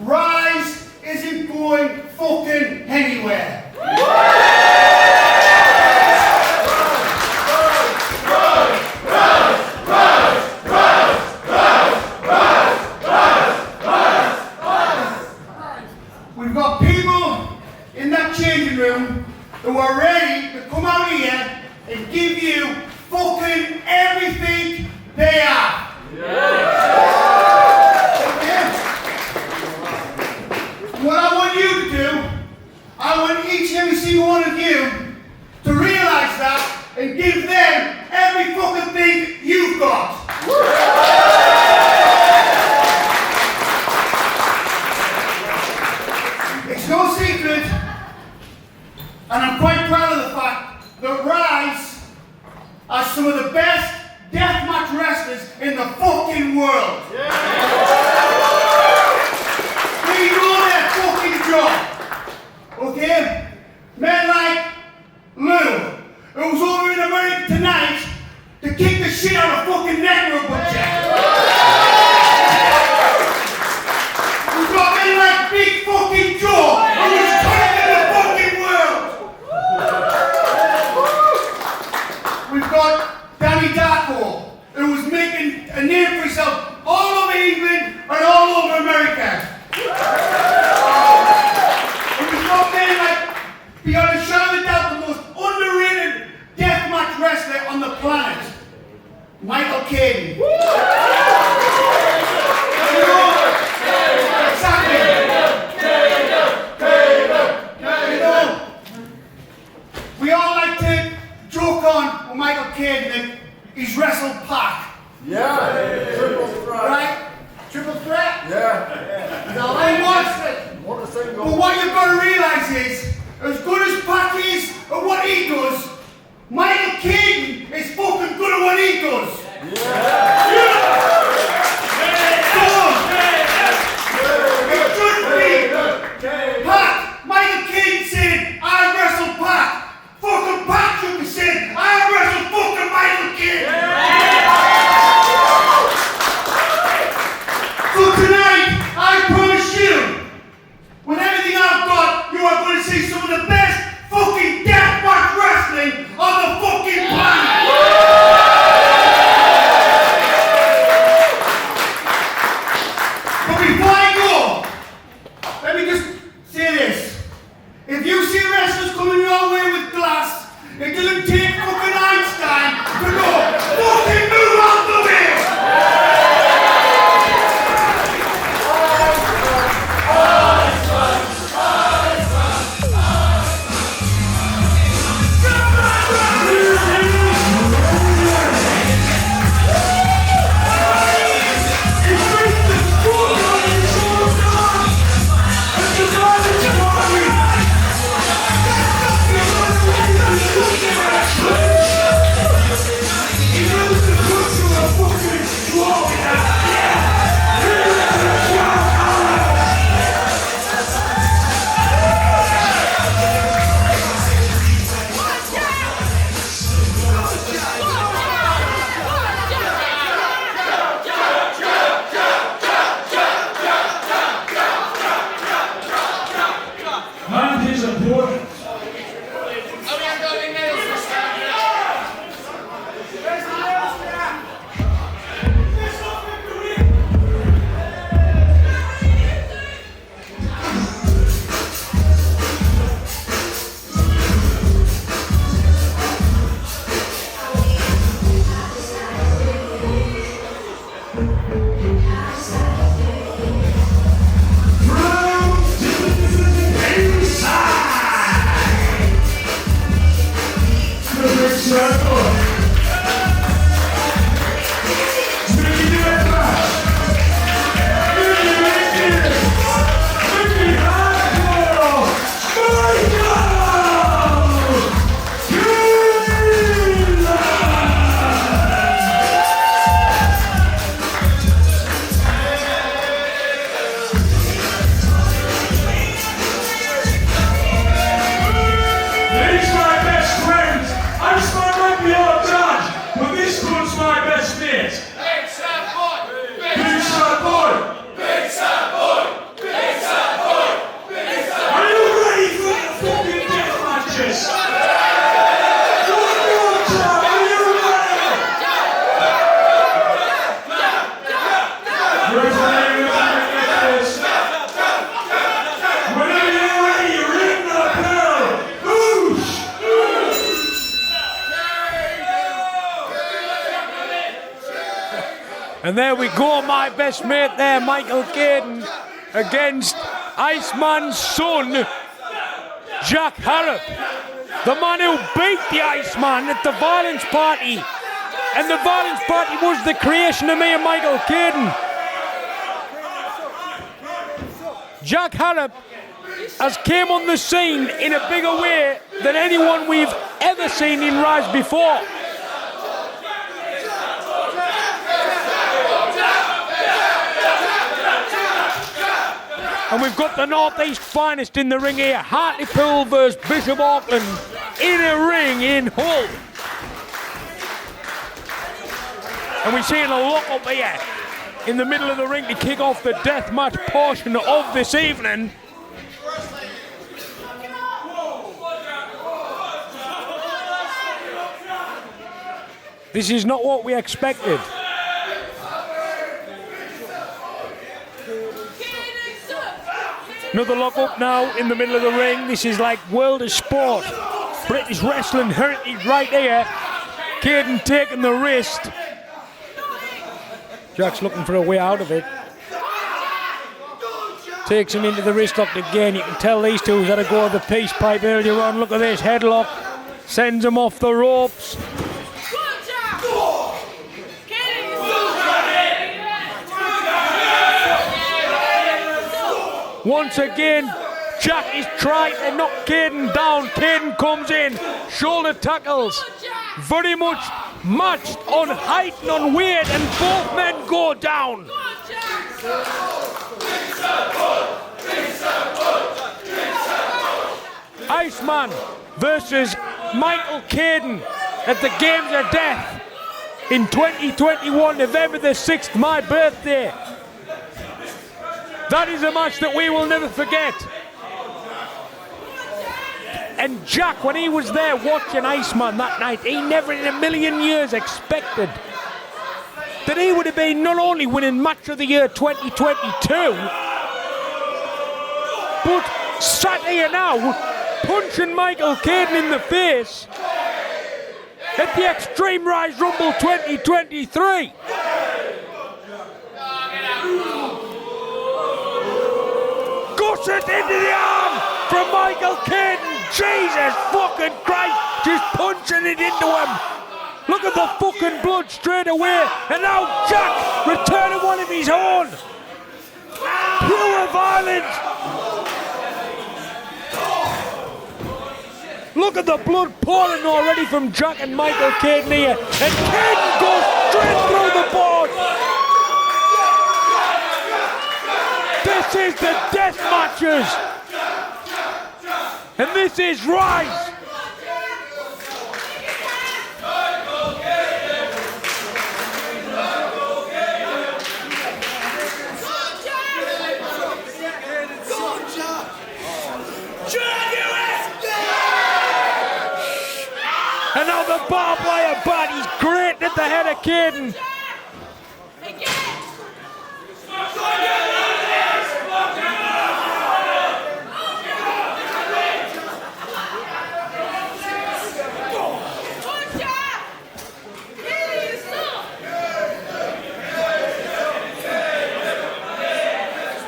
Rise isn't going fucking anywhere. We've got people in that changing room who are ready to come out here and give you fucking everything they are. What I want you to do, I want each and every single one of you to realize that and give them every fucking thing you've got. It's no secret, and I'm quite proud of the fact that Rise are some of the best deathmatch wrestlers in the fucking world. They know their fucking job. Okay? Men like Lou, who's over in America tonight to kick the shit out of fucking network butcher. We've got men like Big fucking Joe, who's turning the fucking world. We've got Danny Darko, who was making a name for himself all over England and all over America. And we've got men like, beyond a shadow of a doubt, the most underrated deathmatch wrestler on the planet, Michael Caden. We all like to joke on with Michael Caden that he's wrestled Pac. Yeah. Triple threat. Right? Triple threat? Yeah. Now I watched it. But what you've got to realise is, as good as Pac is at what he does, Michael Caden is fucking good at what he does. Yeah. And there we go, my best mate there, Michael Caden, against Iceman's son, Jack Harrop. The man who beat the Iceman at the Violence Party. And the Violence Party was the creation of me and Michael Caden. Jack Harrop has came on the scene in a bigger way than anyone we've ever seen in Rise before. And we've got the North East finest in the ring here. Hartlepool versus Bishop Auckland in a ring in Hull. And we're seeing a lock up here in the middle of the ring to kick off the death match portion of this evening. This is not what we expected. Another lock up now in the middle of the ring. This is like world of sport. British wrestling heritage right here. Caden taking the wrist. Jack's looking for a way out of it. Takes him into the wrist lock again. You can tell these two had a go of the peace pipe earlier on. Look at this headlock. Sends him off the ropes. Once again, Jack is trying to knock Caden down. Caden comes in, shoulder tackles. Very much matched on height and on weight, and both men go down. Iceman versus Michael Caden at the Games of Death in 2021, November the 6th, my birthday. That is a match that we will never forget. And Jack, when he was there watching Iceman that night, he never in a million years expected that he would have been not only winning Match of the Year 2022, but sat here now punching Michael Caden in the face at the Extreme Rise Rumble 2023. Gusset into the arm from Michael Caden. Jesus fucking Christ, just punching it into him. Look at the fucking blood straight away. And now Jack returning one of his own. Pure violence. Look at the blood pouring already from Jack and Michael Caden here. And Caden goes straight through the board. This is the death matches. And this is Rise. And now the barbed wire body's great at the head of Caden.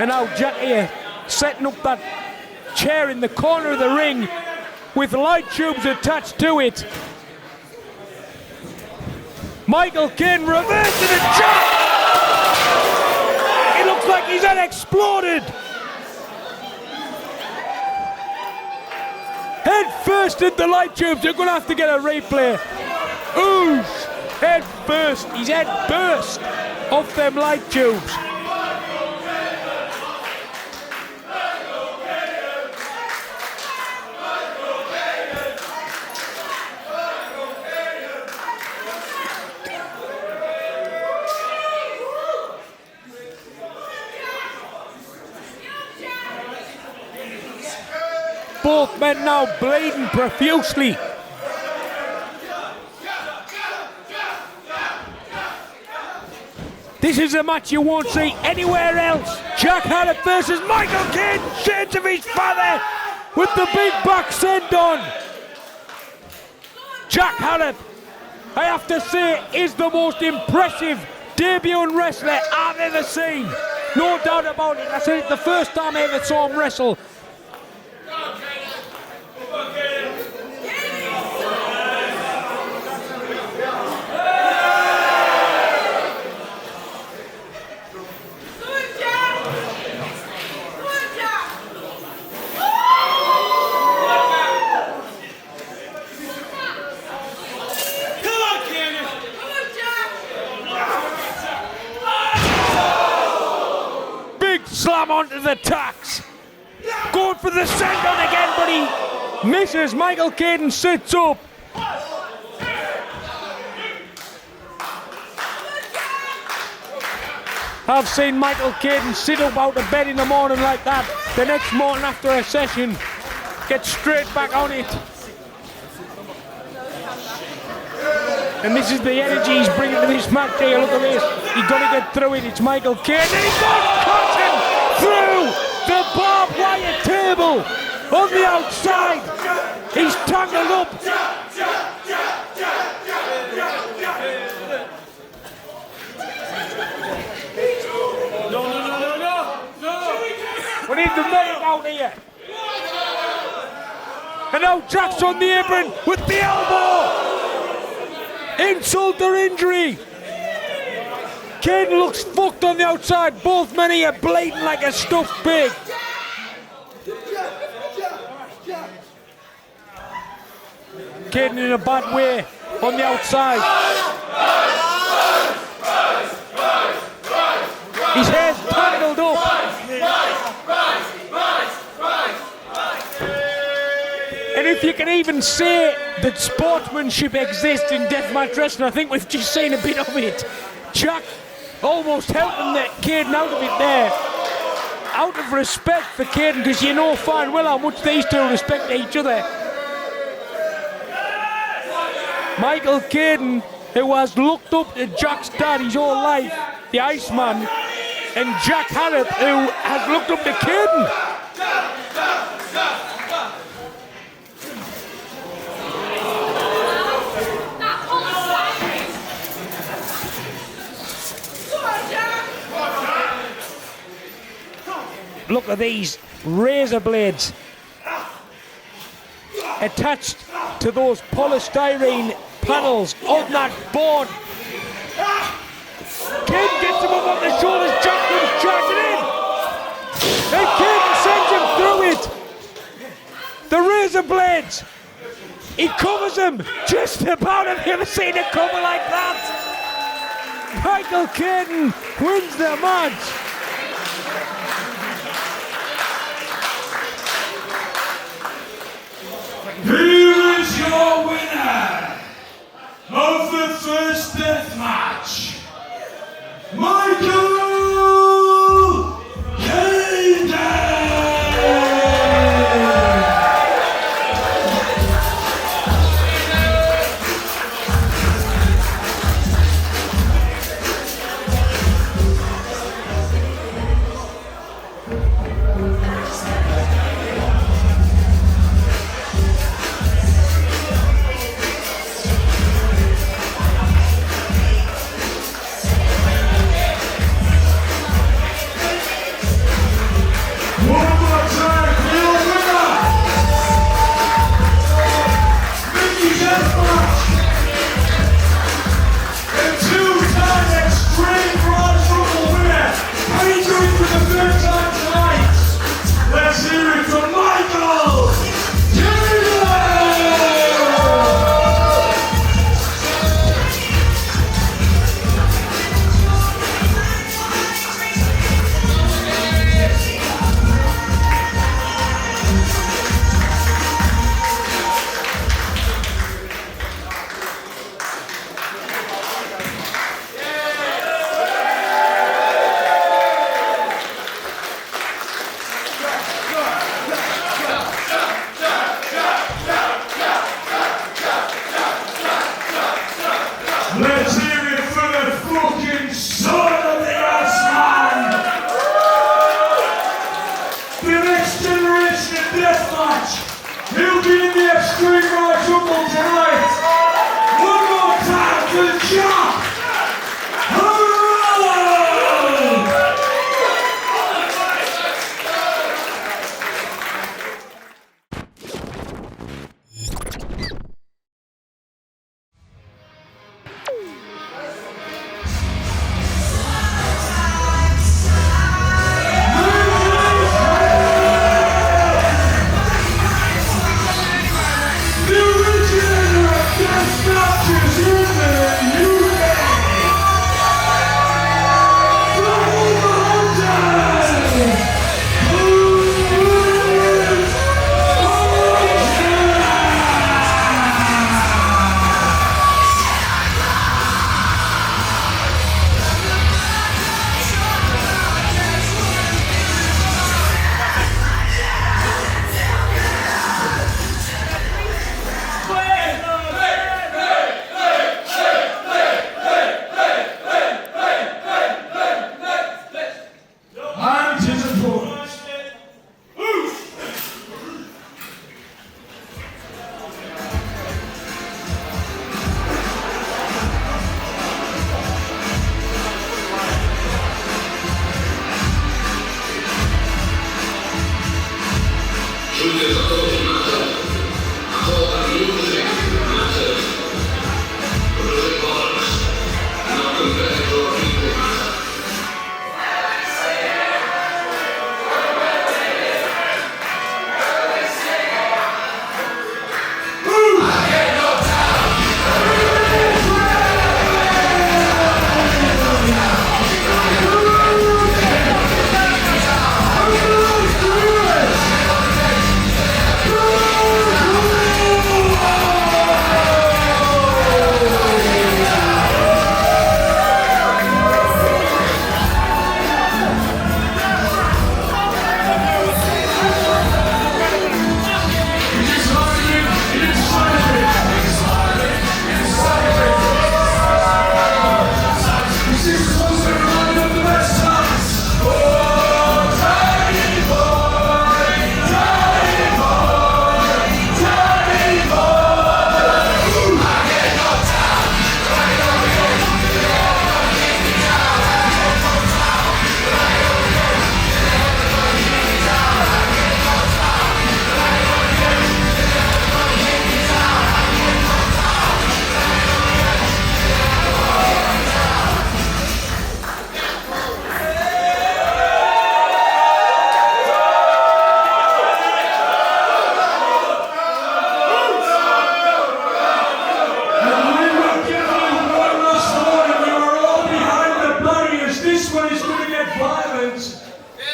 And now Jack here setting up that chair in the corner of the ring with light tubes attached to it. Michael Caden reversing it. Jack! It looks like his head exploded. Head first in the light tubes. They're going to have to get a replay. Oosh! Head first. His head burst off them light tubes. Both men now bleeding profusely. This is a match you won't see anywhere else. Jack Harrop versus Michael Caden, shades of his father, with the big back send on. Jack Harrop, I have to say, is the most impressive debuting wrestler I've ever seen. No doubt about it. I said it the first time I ever saw him wrestle. Slam onto the tacks. Going for the senton again, but he misses. Michael Caden sits up. I've seen Michael Caden sit up out of bed in the morning like that. The next morning after a session, get straight back on it. And this is the energy he's bringing to this match here. Look at this. He's going to get through it. It's Michael Caden. And he's got cutting through the barbed wire table on the outside. He's tangled up. No. We need the medic out here. And now Jack's on the apron with the elbow. Insult or injury. Caden looks fucked on the outside. Both men here bleeding like a stuffed pig. Caden in a bad way on the outside. His hair's tangled up. And if you can even say that sportsmanship exists in deathmatch wrestling, I think we've just seen a bit of it. Jack almost helping that Caden out of it there. Out of respect for Caden, because you know fine well how much these two respect each other. Michael Caden, who has looked up to Jack's dad his whole life, the Iceman, and Jack Harrop, who has looked up to Caden. Look at these razor blades attached to those polystyrene panels on that board. Caden gets him up on the shoulders, Jack comes charging in. And Caden sends him through it. The razor blades. He covers him just about. Have you ever seen a cover like that? Michael Caden wins the match. Here is your winner of the first death match, Michael Caden!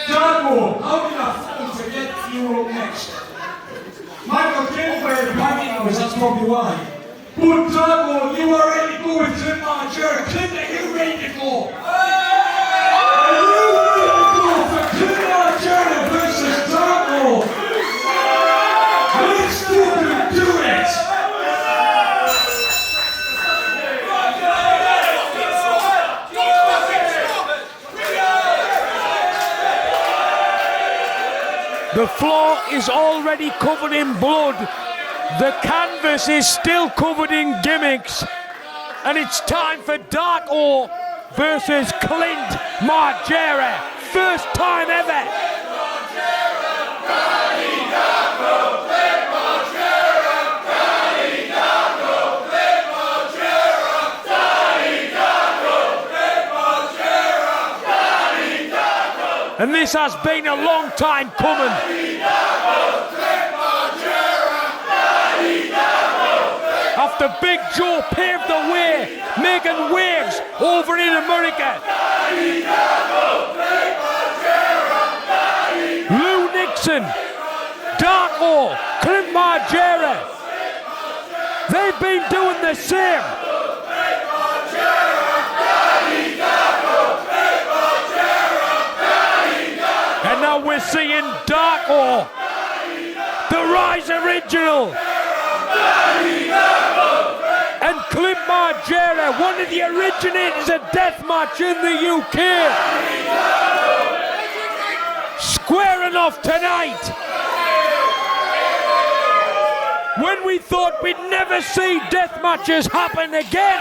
Darko, how did I fail to get you up next? Michael didn't wear the pantyhose, that's probably why. But Darko, you are ready to go with Clint Margera. Clint, are you ready to go? Are you ready to go for Clint Margera versus Darko? Let's do it! The floor is already covered in blood. The canvas is still covered in gimmicks. And it's time for Darko versus Clint Margera. First time ever. And this has been a long time coming. After Big Joe paved the way, making waves over in America. Lou Nixon, Darko, Clint Margera. They've been doing the same. And now we're seeing Darko, the Rise original, and Clint Margera, one of the originators of deathmatch in the UK, squaring off tonight. When we thought we'd never see deathmatches happen again.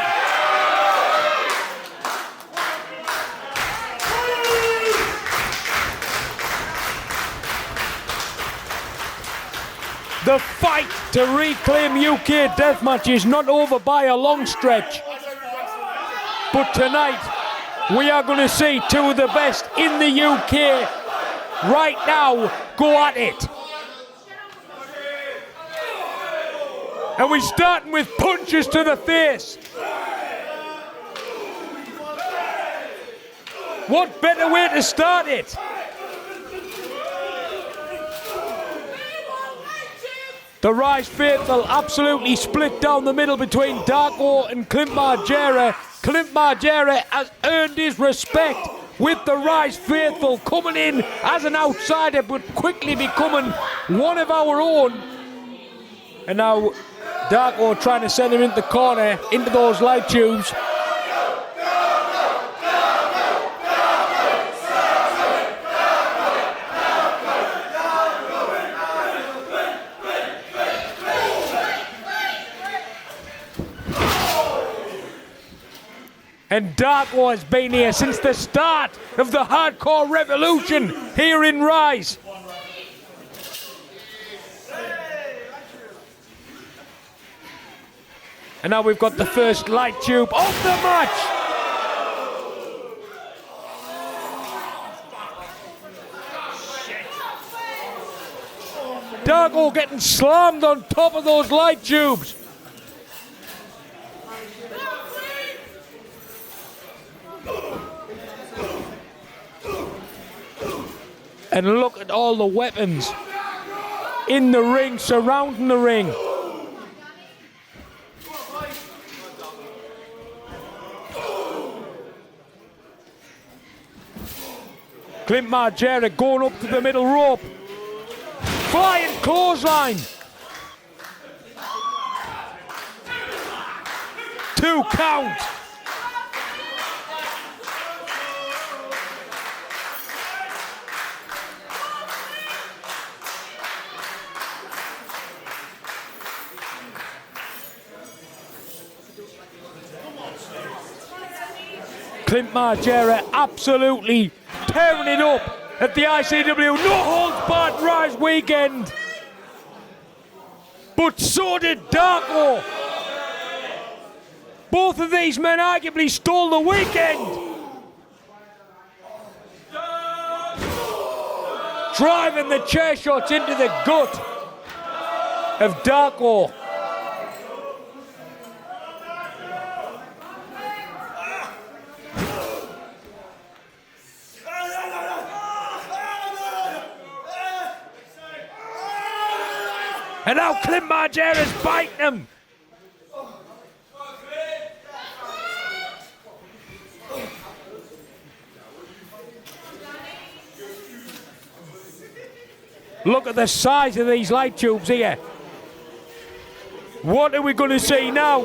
The fight to reclaim UK deathmatch is not over by a long stretch. But tonight, we are going to see two of the best in the UK right now go at it. And we're starting with punches to the face. What better way to start it? The Rise faithful absolutely split down the middle between Darko and Clint Margera. Clint Margera has earned his respect with the Rise faithful, coming in as an outsider but quickly becoming one of our own. And now Darko trying to send him into the corner, into those light tubes. And Darko has been here since the start of the hardcore revolution here in Rise. And now we've got the first light tube of the match. Darko getting slammed on top of those light tubes. And look at all the weapons in the ring, surrounding the ring. Clint Margera going up to the middle rope. Flying clothesline. 2 count. Clint Margera absolutely tearing it up at the ICW No Holds Barred Rise weekend. But so did Darko. Both of these men arguably stole the weekend. Driving the chair shots into the gut of Darko. And now Clint Margera's biting him. Look at the size of these light tubes here. What are we going to see now?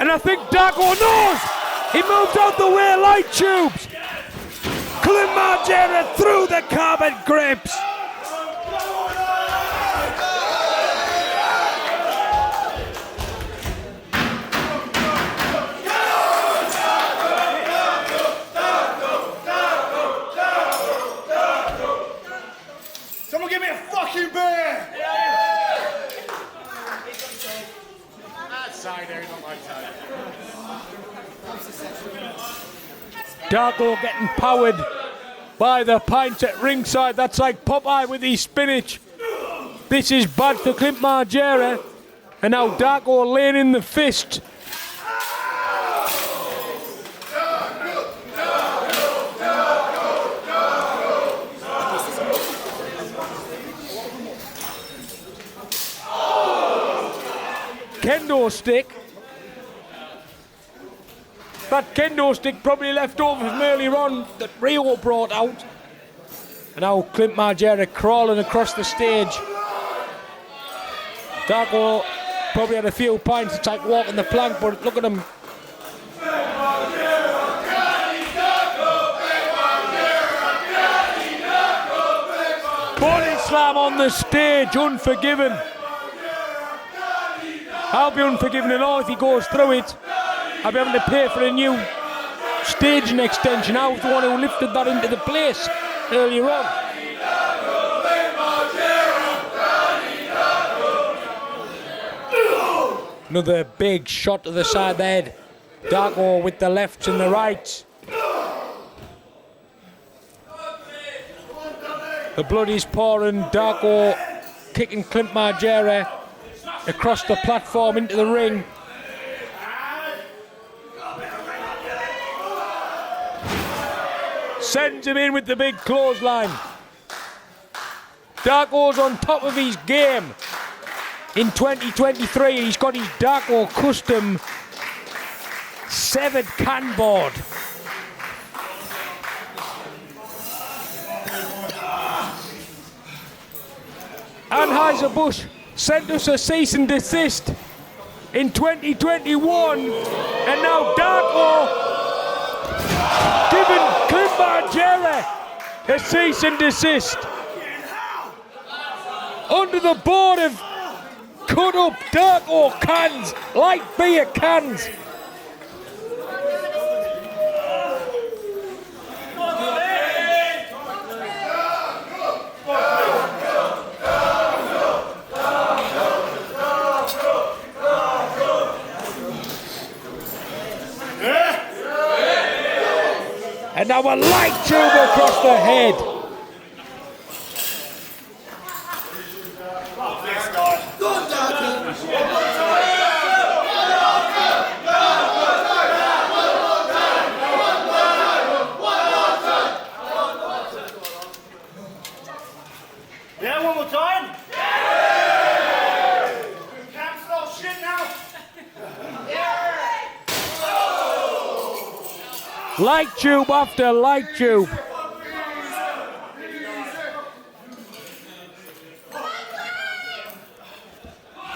And I think Darko knows. He moves out the way, light tubes. Clint Margera through the carbon grips. Someone give me a fucking beer! Outside there, not like that. Darko getting powered by the pints at ringside. That's like Popeye with his spinach. This is bad for Clint Margera. And now Darko laying in the fist. Kendo stick. That kendo stick probably left over from earlier on that Rhio brought out. And now Clint Margera crawling across the stage. Darko probably had a few pints. It's like walking the plank, but look at him. Body slam on the stage, Unforgiven. I'll be Unforgiven and all if he goes through it. I'll be having to pay for a new staging extension. I was the one who lifted that into the place earlier on. Another big shot to the side of the head. Darko with the lefts and the rights. The blood is pouring. Darko kicking Clint Margera across the platform into the ring. Sends him in with the big clothesline. Darko's on top of his game. In 2023, he's got his Darko custom severed can board. Anheuser-Busch sent us a cease and desist in 2021, and now Darko giving Clint Margera a cease and desist. Under the board of cut up Darko cans, light beer cans. And now a light tube across the head. Yeah, one more time. Yeah! Can't stop shit now. Light tube after light tube.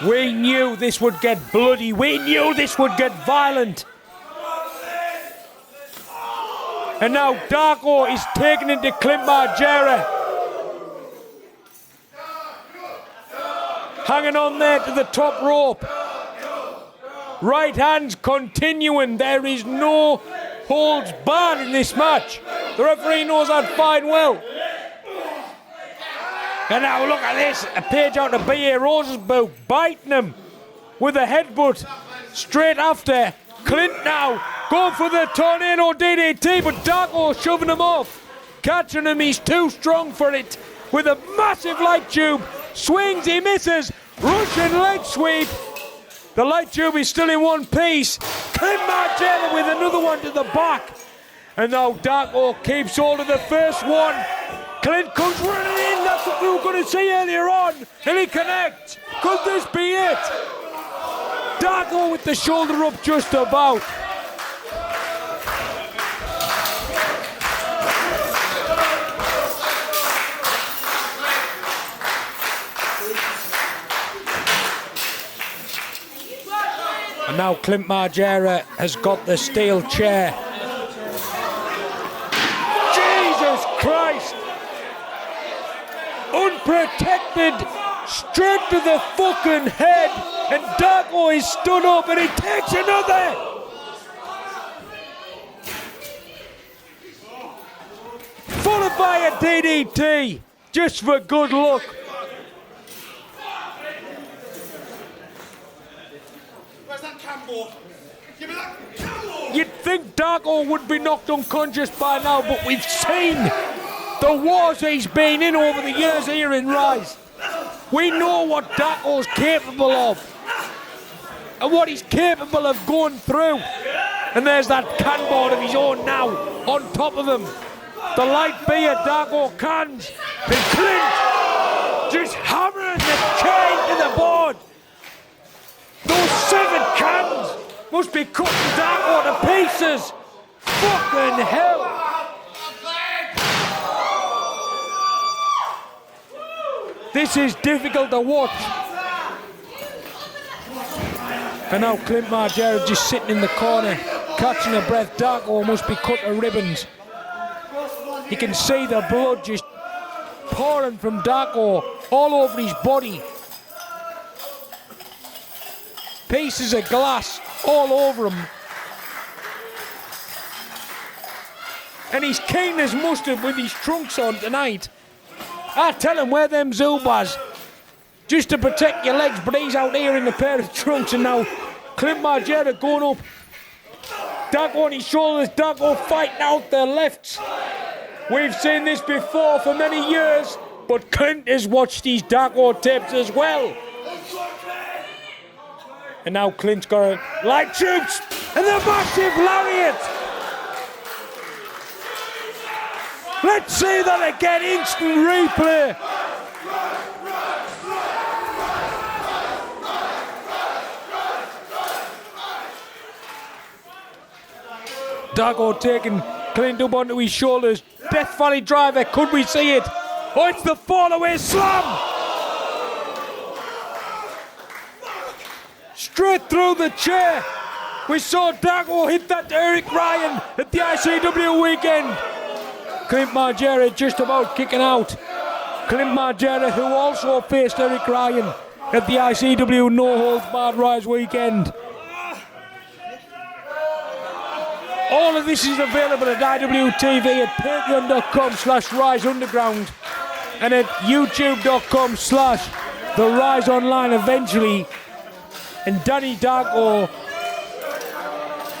We knew this would get bloody. We knew this would get violent. And now Darko is taken into Clint Margera. Hanging on there to the top rope. Right hands continuing. There is no holds barred in this match. The referee knows that fine well. And now look at this. A page out of B.A. Rose's boot. Biting him with a headbutt. Straight after. Clint now going for the tornado DDT, but Darko shoving him off. Catching him. He's too strong for it. With a massive light tube. Swings. He misses. Russian leg sweep. The light tube is still in one piece. Clint Margera with another one to the back. And now Darko keeps hold of the first one. Clint comes running in. That's what we were going to see earlier on. And he connects. Could this be it? Darko with the shoulder up just about. And now Clint Margera has got the steel chair. Jesus Christ! Unprotected, straight to the fucking head, and Darko is stood up and he takes another! Followed by a DDT, just for good luck. You'd think Darko would be knocked unconscious by now, but we've seen the wars he's been in over the years here in Rise. We know what Darko's capable of and what he's capable of going through. And there's that canboard of his own now on top of him. The light beer Darko cans, and Clint just hammering the chain to the board. Those 7 cans must be cutting Darko to pieces. Fucking hell. This is difficult to watch. And now Clint Margera just sitting in the corner, catching a breath. Darko must be cut to ribbons. You can see the blood just pouring from Darko all over his body. Pieces of glass all over him. And he's keen as mustard with his trunks on tonight. I tell him, wear them Zubas just to protect your legs, but he's out here in a pair of trunks. And now Clint Margera going up. Darko on his shoulders, Darko fighting out the lefts. We've seen this before for many years, but Clint has watched these Darko tapes as well. And now Clint's got a light tubes and the massive lariat. Let's see that again, instant replay. Darko taking Clint up onto his shoulders. Death Valley driver, could we see it? Oh, it's the fall away slam. Straight through the chair. We saw Darko hit that to Eric Ryan at the ICW weekend. Clint Margera just about kicking out. Clint Margera, who also faced Eric Ryan at the ICW No Holds Barred Rise weekend. All of this is available at IWTV at patreon.com/Rise Underground and at youtube.com/The Rise Online eventually. And Danny Darko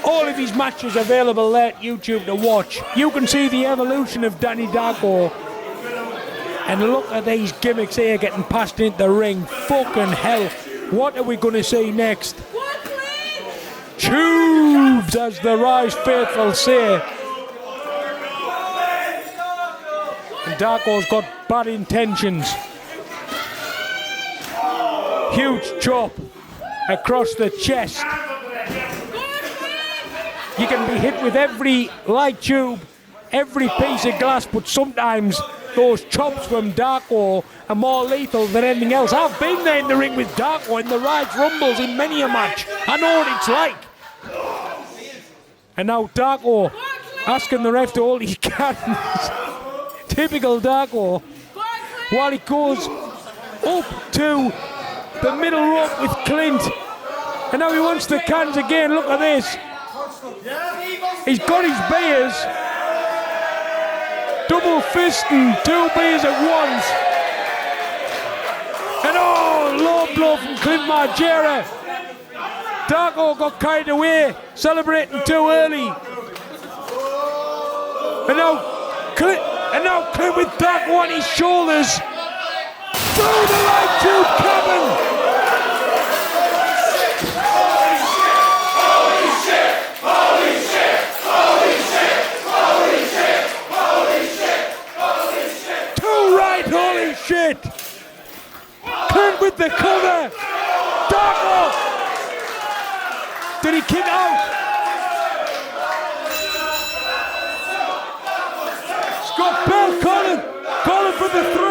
all of his matches available there at YouTube to watch. You can see the evolution of Danny Darko. And look at these gimmicks here getting passed into the ring. Fucking hell. What are we going to see next? Tubes, as the Rise faithful say. And Darko's got bad intentions. Huge chop across the chest. You can be hit with every light tube, every piece of glass, but sometimes those chops from Darko are more lethal than anything else. I've been there in the ring with Darko in the Rise Rumbles in many a match. I know what it's like. And now Darko asking the ref to hold his cannons. Typical Darko. While he goes up to the middle rope with Clint. And now he wants the cans again. Look at this. He's got his beers. Double fisting 2 beers at once. And oh, low blow from Clint Margera. Darko got carried away, celebrating too early. And now Clint with Darko on his shoulders. Through the light tube cabin. Holy shit! Clint with the cover! Darko! Did he kick out? Scott Bell calling for the 3.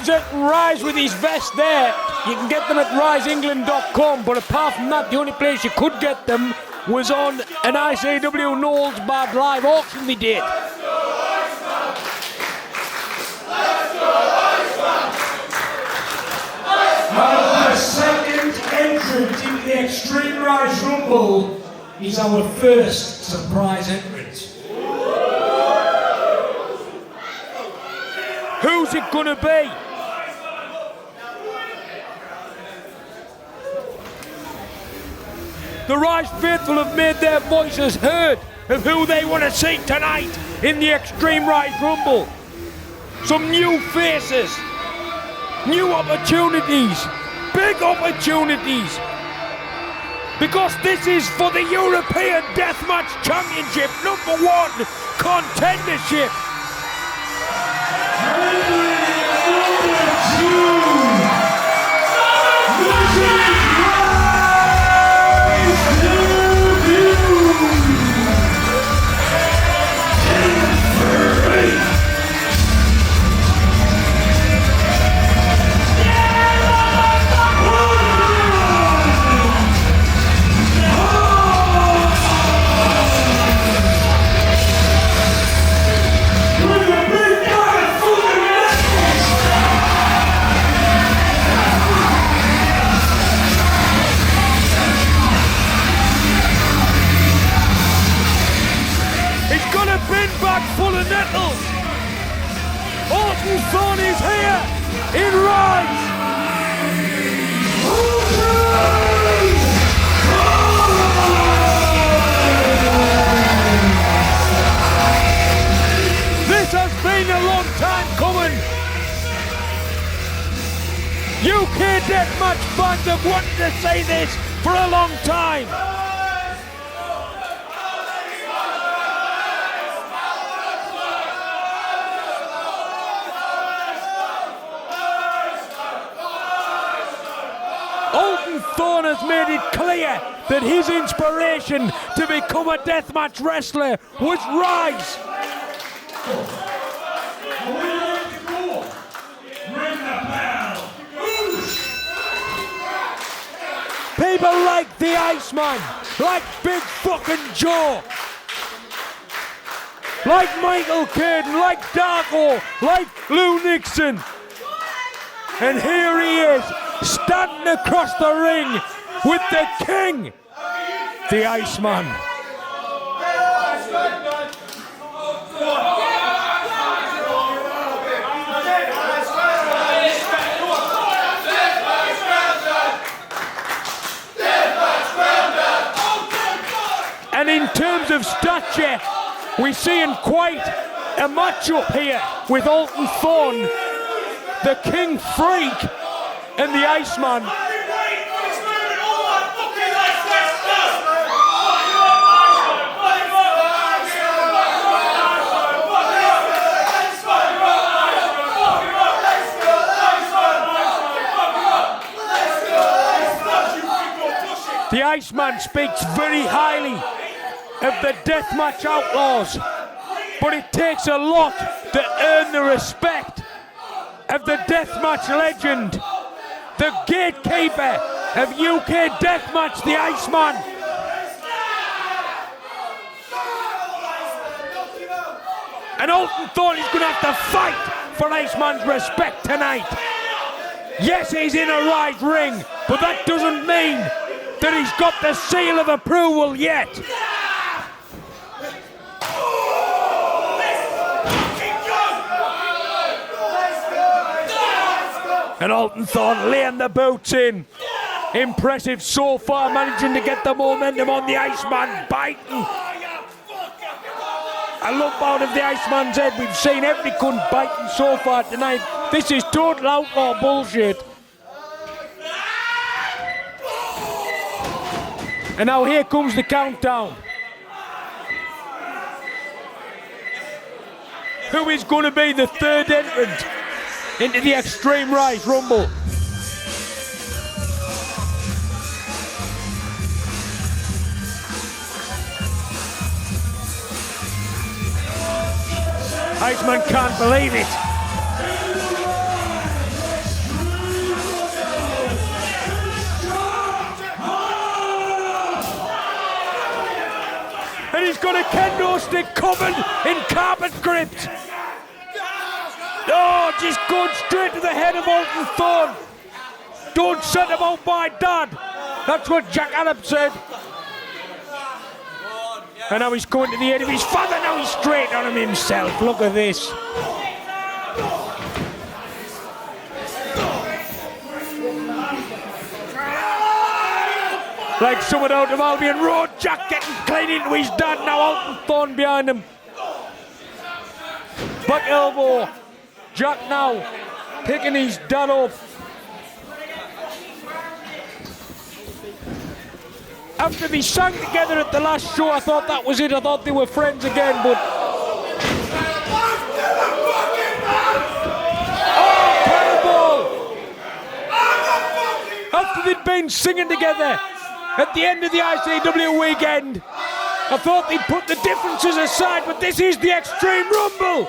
representing Rise with his vest there. You can get them at riseengland.com, but apart from that, the only place you could get them was on an ICW Knowles Bad live auction they did. Our second entrant into the Extreme Rise Rumble is our first surprise entrant. Who's it gonna be? The Rise faithful have made their voices heard of who they want to see tonight in the Extreme Rise Rumble. Some new faces, new opportunities, big opportunities. Because this is for the European Deathmatch Championship #1 contendership. Full of nettles. Orton Thorne is here in Rise. This has been a long time coming. UK Deathmatch fans have wanted to see this for a long time. Thorne has made it clear that his inspiration to become a deathmatch wrestler was Rise. People like the Iceman, like Big fucking Joe, like Michael Caden, like Darko, like Lou Nixon. And here he is, standing across the ring with the king, the Iceman. And in terms of stature, we're seeing quite a matchup here with Orton Thorne, the King Freak, and the Iceman. The Iceman speaks very highly of the Deathmatch Outlaws, but it takes a lot to earn the respect of the Deathmatch legend, the gatekeeper of UK Deathmatch, the Iceman. And Orton Thorne is going to have to fight for Iceman's respect tonight. Yes, he's in a Rise ring, but that doesn't mean that he's got the seal of approval yet. And Orton Thorne laying the boots in. Impressive so far, managing to get the momentum on the Iceman, biting a lump out of the Iceman's head. We've seen every cunt biting so far tonight. This is total outlaw bullshit. And now here comes the countdown. Who is going to be the third entrant into the Extreme Rise Rumble? Iceman can't believe it. and he's got a kendo stick covered in carpet gripped. Oh, just going straight to the head of Alton Thorne. Don't set him out, my dad. That's what Jack Harrop said. And now he's going to the head of his father. Now he's straight on him himself. Look at this. Like someone out of Albion Road. Jack getting clean into his dad. Now Alton Thorne behind him. Back elbow. Jack now picking his dad up. After they sang together at the last show, I thought that was it. I thought they were friends again, but... Oh, cannonball! After they'd been singing together at the end of the ICW weekend, I thought they'd put the differences aside, but this is the Extreme Rumble!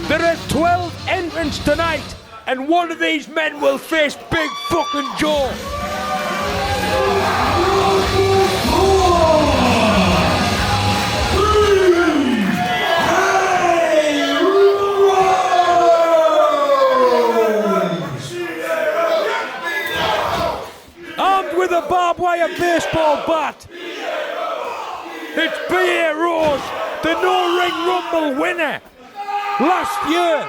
There are 12 entrants tonight, and one of these men will face Big fucking Joe. Armed with a barbed wire baseball bat, it's B.A. Rose, the no-ring rumble winner. Last year,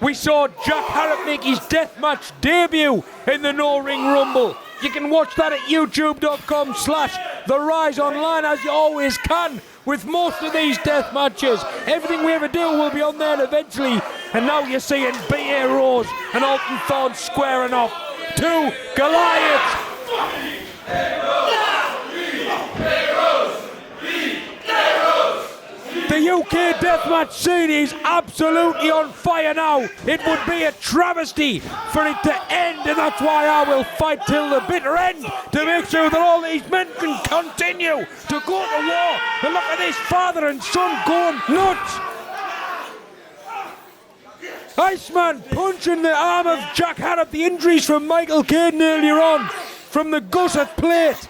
we saw Jack Harrop make his deathmatch debut in the No Ring Rumble. You can watch that at youtube.com/The Rise Online, as you always can with most of these death matches. Everything we ever do will be on there eventually. And now you're seeing B.A. Rose and Alton Thorne squaring off. Two Goliaths. The UK deathmatch scene is absolutely on fire now. It would be a travesty for it to end, and that's why I will fight till the bitter end to make sure that all these men can continue to go to war. And look at this father and son going nuts. Iceman punching the arm of Jack Harrop. The injuries from Michael Caden earlier on from the gusset plate.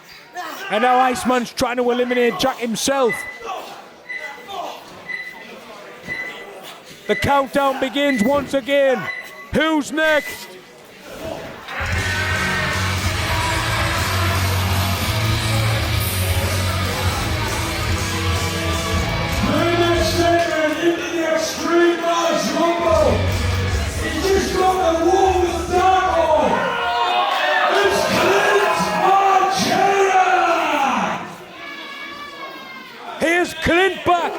And now Iceman's trying to eliminate Jack himself. The countdown begins once again. Who's next? My next entrant into the Extreme Rise Rumble. He just got the war with Darko. It's Clint Margera. Here's Clint back.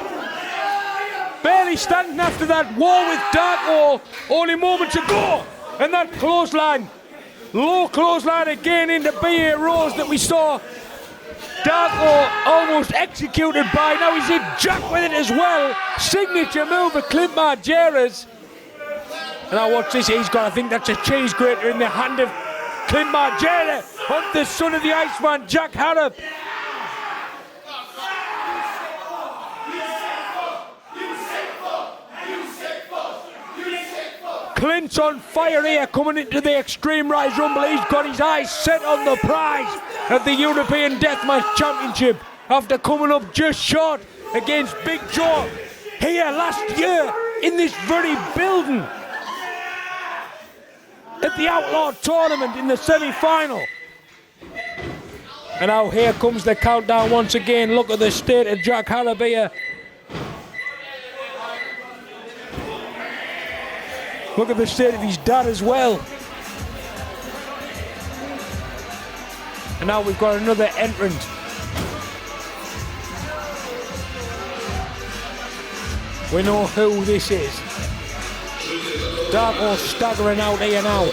Barely standing after that war with Darko only moments ago. And that clothesline, low clothesline again into B.A. Rose that we saw Darko almost executed by. Now he's hit Jack with it as well. Signature move of Clint Margera's. And now watch this, he's got, I think that's a cheese grater in the hand of Clint Margera on the son of the Iceman, Jack Harrop. Clint's on fire here coming into the Extreme Rise Rumble. He's got his eyes set on the prize of the European Deathmatch Championship after coming up just short against Big Joe here last year in this very building at the Outlaw Tournament in the semi-final. And now here comes the countdown once again. Look at the state of Jack Harrop here. Look at the state of his dad as well. And now we've got another entrant. We know who this is. Darko staggering out here now.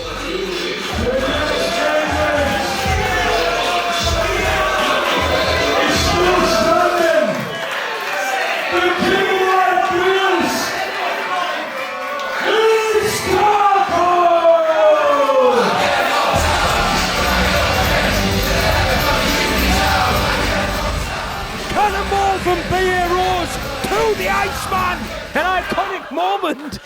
From B.A. Rose the Iceman! An iconic moment!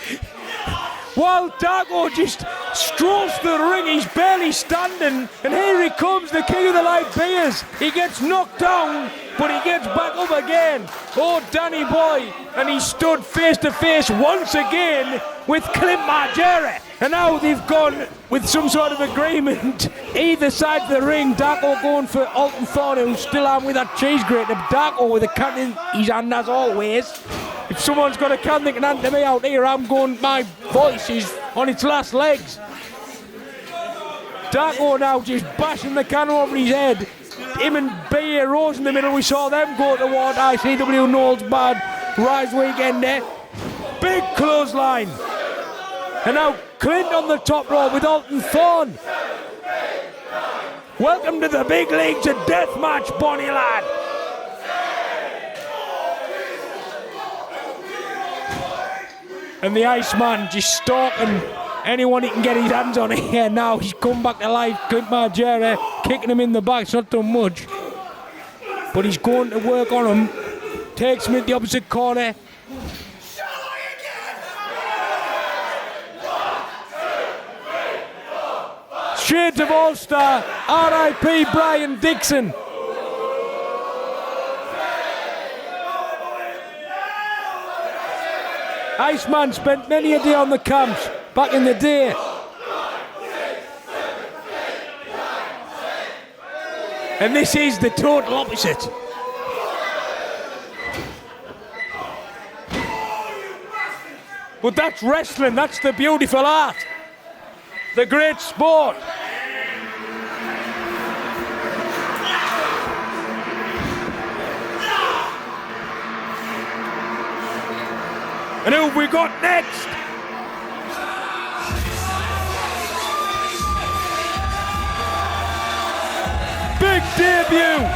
While Darko just strolls to the ring, he's barely standing, and here he comes, the king of the light beers. He gets knocked down, but he gets back up again. Oh, Danny boy, and he stood face to face once again with Clint Margera. And now they've gone with some sort of agreement. Either side of the ring, Darko going for Alton Thorne, who's still on with that cheese grater. Darko with a can in his hand as always. If someone's got a can they can hand to me out here, I'm going, my voice is on its last legs. Darko now just bashing the can over his head. Him and B.A. Rose in the middle, we saw them go toward ICW Knowles Bad Rise Weekend there. Big clothesline. And now Clint on the top row with Alton Thorne. Welcome to the big leagues of deathmatch, Bonnie lad. And the Iceman just stalking anyone he can get his hands on here now. He's come back to life. Clint Margera kicking him in the back. It's not done much. But he's going to work on him. Takes him in the opposite corner. Shades of All-Star. R.I.P. Brian Dixon. Iceman spent many a day on the camps back in the day. And this is the total opposite. But that's wrestling, that's the beautiful art. The great sport. And who have we got next? Big debut.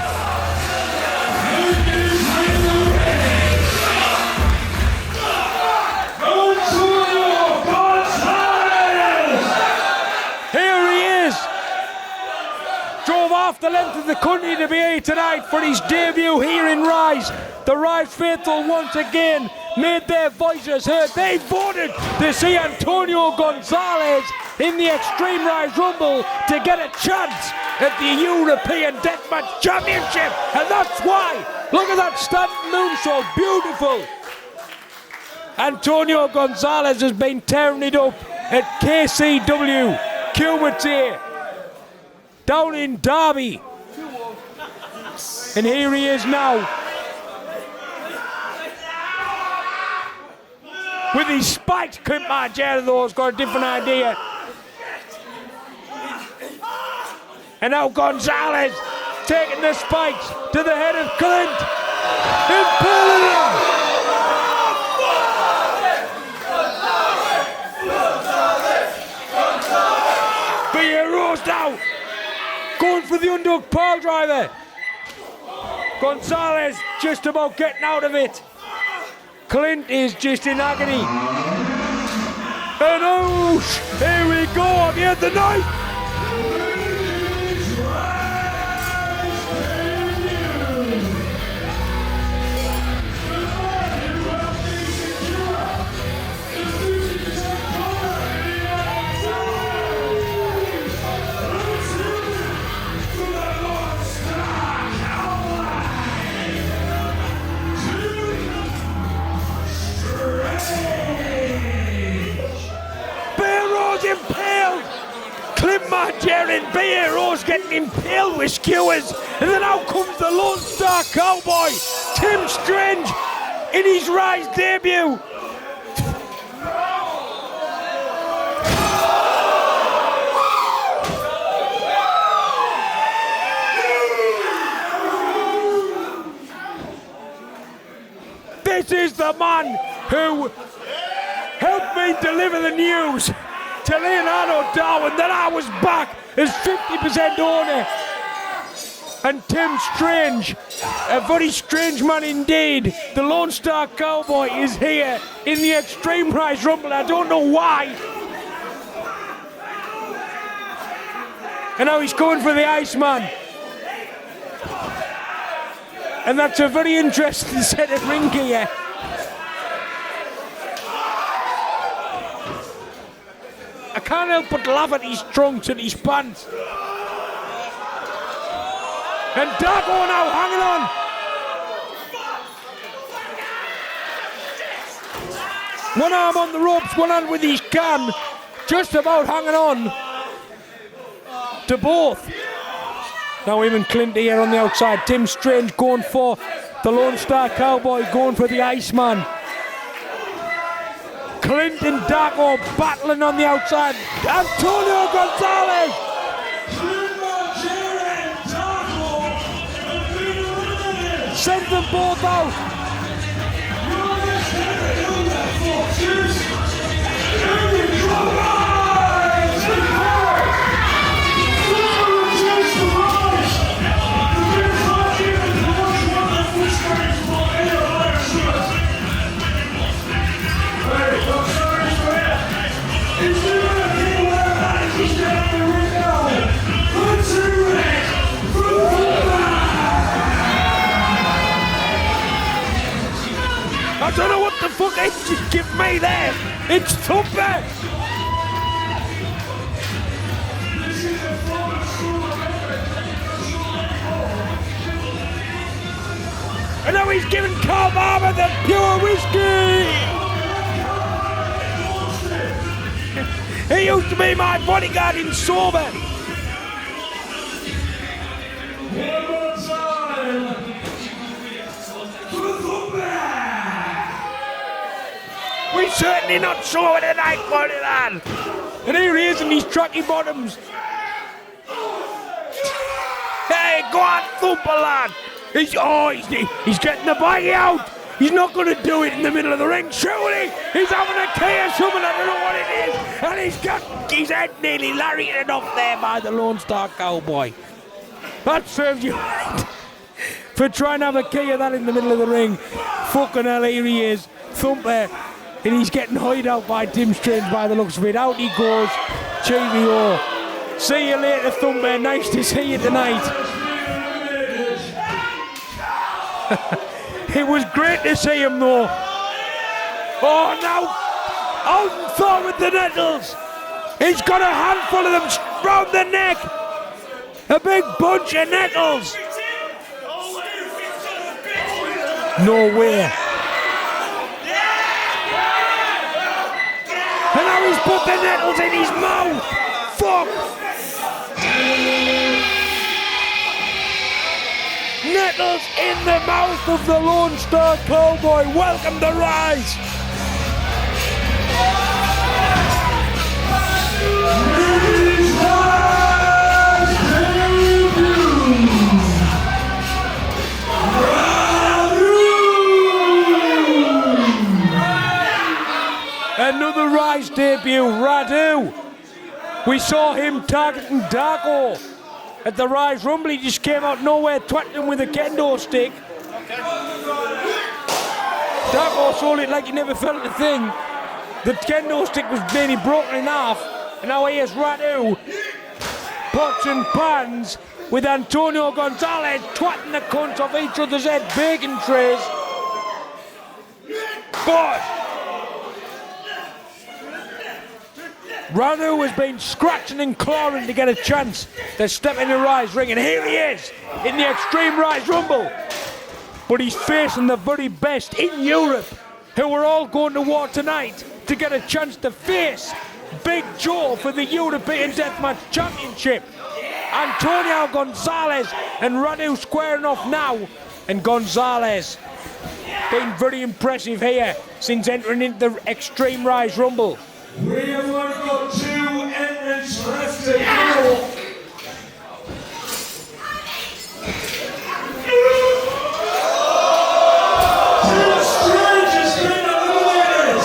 Here he is. Drove half the length of the country to be here tonight for his debut here in Rise. The Rise faithful once again made their voices heard. They voted to see Antonio Gonzalez in the Extreme Rise Rumble to get a chance at the European Deathmatch Championship. And that's why. Look at that standing moonsault. Beautiful. Antonio Gonzalez has been tearing it up at KCW. Cubert's here. Down in Derby. And here he is now. With his spikes, Clint Margera though has got a different idea. And now Gonzalez taking the spikes to the head of Clint. Impaling him. B.A. Rose now. Going for the undug pile driver. Gonzalez just about getting out of it. Clint is just in agony. And oh, here we go, at the end of the night. Impaled! Clint Margera and B.A. Rose getting impaled with skewers. And then out comes the Lone Star Cowboy, Tim Strange, in his Rise debut. This is the man who helped me deliver the news to Leonardo Darwin that I was back as 50% owner. And Tim Strange, a very strange man indeed. The Lone Star Cowboy is here in the Extreme Rise Rumble. I don't know why. And now he's going for the Iceman. And that's a very interesting set of ring gear. can't help but laugh at his trunks and his pants. And Darko now hanging on. One arm on the ropes, one hand with his can, just about hanging on to both. Now him and Clint here on the outside. Tim Strange going for the Lone Star Cowboy, going for the Iceman. Clint and Darko battling on the outside. Antonio Gonzalez. Send them both out. I don't know what the fuck they just give me there. It's Thumper. And now he's giving Carl Barber the pure whiskey. He used to be my bodyguard in sober. One more time. We're certainly not sure tonight, buddy lad. And here he is in these tracky bottoms. Hey, go on, Thumper lad. He's getting the body out. He's not going to do it in the middle of the ring, surely. He's having a key or something, I don't know what it is. And he's got his head nearly lariated off there by the Lone Star Cowboy. That serves you right. For trying to have a key of that in the middle of the ring. Fucking hell, here he is. Thumper. And he's getting hied out by Tim Strange by the looks of it. Out he goes. Cheerio. See you later, Thumper. Nice to see you tonight. It was great to see him though. Oh, now Alton with the nettles. He's got a handful of them round the neck. A big bunch of nettles. No way. And now he's put the nettles in his mouth. Fuck. Nettles in the mouth of the Lone Star Cowboy. Welcome to Rise. Another Rise debut, Rhio. We saw him targeting Darko at the Rise Rumble. He just came out nowhere, twatting him with a kendo stick. Darko sold it like he never felt a thing. The kendo stick was nearly broken in half. And now here's Rhio, pots and pans, with Antonio Gonzalez twatting the cunts off each other's head, bacon trays. But Rhio has been scratching and clawing to get a chance to step in the Rise ring, and here he is in the Extreme Rise Rumble. But he's facing the very best in Europe, who are all going to war tonight to get a chance to face Big Joe for the European Deathmatch Championship. Antonio Gonzalez and Rhio squaring off now, and Gonzalez been very impressive here since entering into the Extreme Rise Rumble. We have only got 2 entrants left to go. Tim Strange has been eliminated.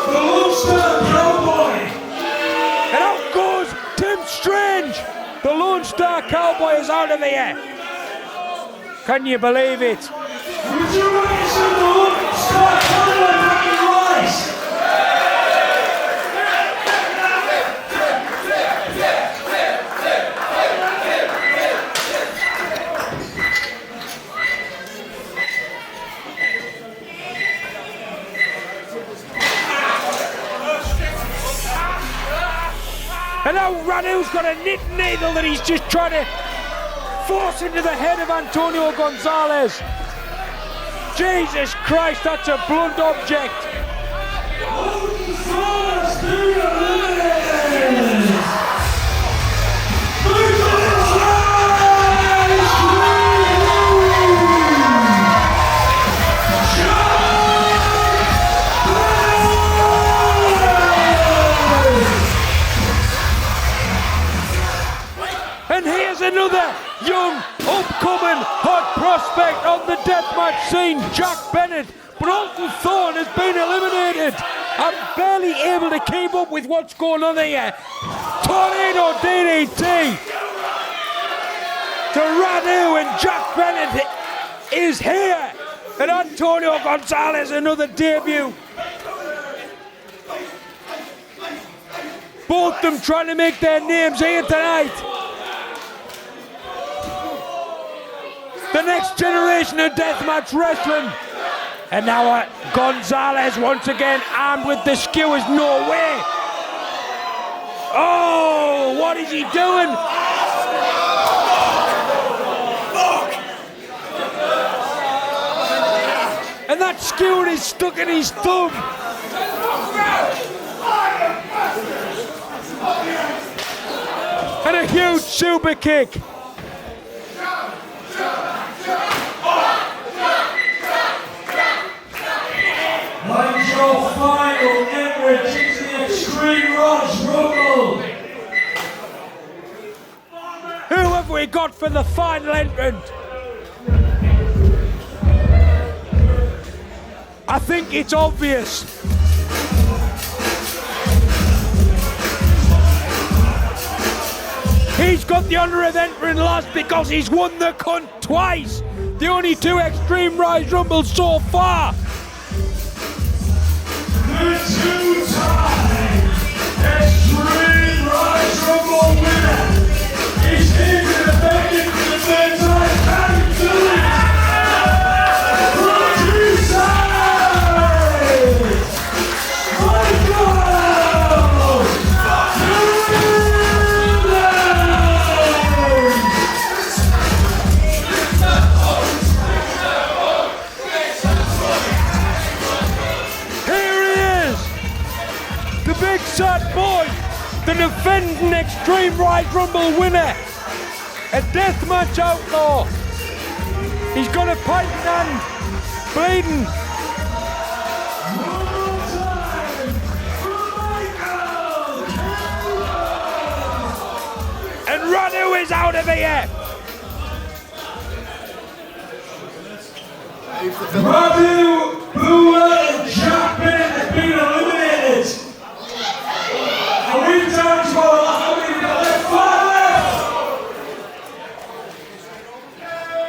The Lone Star Cowboy. And out goes Tim Strange. The Lone Star Cowboy is out of here. Can you believe it? Would you like to see the Lone Star Cowboy fucking rise? And now Rhio's got a knit needle that he's just trying to force into the head of Antonio Gonzalez. Jesus Christ, that's a blunt object. And here's another young, upcoming, hot prospect on the deathmatch scene, Jack Bennett. But Alton Thorne has been eliminated. I'm barely able to keep up with what's going on here. Tornado DDT to Rhio, and Jack Bennett is here. And Antonio Gonzalez, another debut. Both them trying to make their names here tonight. The next generation of deathmatch wrestling. And now Gonzalez once again armed with the skewers. No way. Oh, what is he doing? And that skewer is stuck in his thumb. And a huge super kick. And your final entrance into the Extreme Rush Rumble. Who have we got for the final entrant? I think it's obvious. He's got the honour of entering last because he's won the cunt twice. The only two Extreme Rise Rumbles so far. The two-time Extreme Rise Rumble winner is here to defend it for the third time. Caden Big Sad Boy, the defending Extreme Rise Rumble winner, a deathmatch outlaw. He's got a pipe hand, bleeding. And Rhio is out of here. Rhio, Blue and Jack Bennett have been eliminated. And we've down to our how many we got left? 5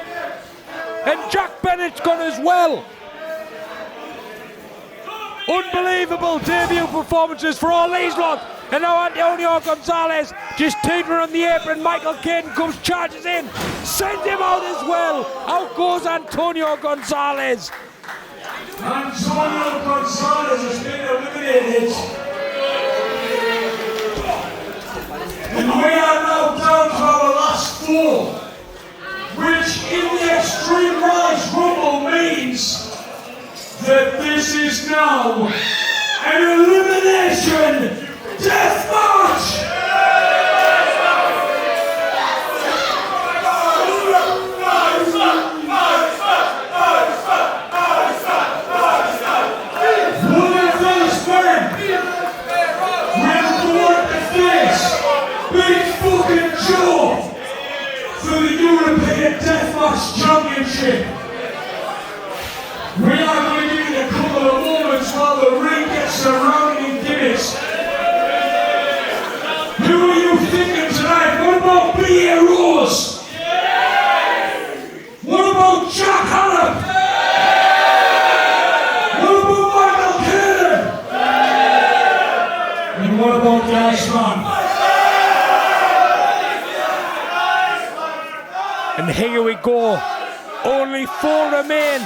left. And Jack Bennett's gone as well. Unbelievable debut performances for all these lot. And now Antonio Gonzalez just teetering on the apron. Michael Caden comes, charges in, sends him out as well. Out goes Antonio Gonzalez. Antonio Gonzalez has been eliminated. And we are now down to our last 4, which in the Extreme Rise Rumble means that this is now an elimination death match! One of those men will go at the face, Big fucking Joe, for the European Deathmatch Championship. We are going to give it a couple of moments while the ring gets surrounded in gimmicks. Who are you thinking tonight? What about B.A. Rose? What about Jack Harrop? What about Michael Caden? And what about the Iceman? And here we go. Only 4 remain.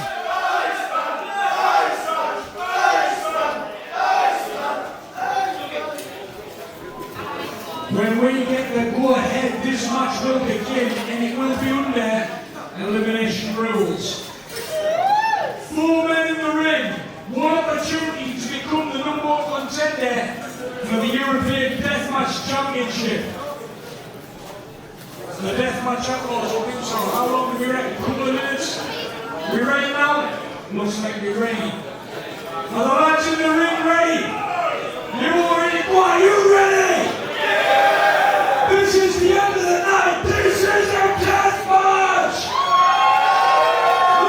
When we get the go-ahead, this match will begin, and it will be under elimination rules. 4 men in the ring, one opportunity to become the number 1 contender for the European Deathmatch Championship. The Deathmatch Outlaws will be so. How long do we reckon? A couple of minutes? We ready now? Looks like we're ready. Are the lads in the ring ready? You all ready? Are you ready? Yeah! This is the end of the night. This is our death match.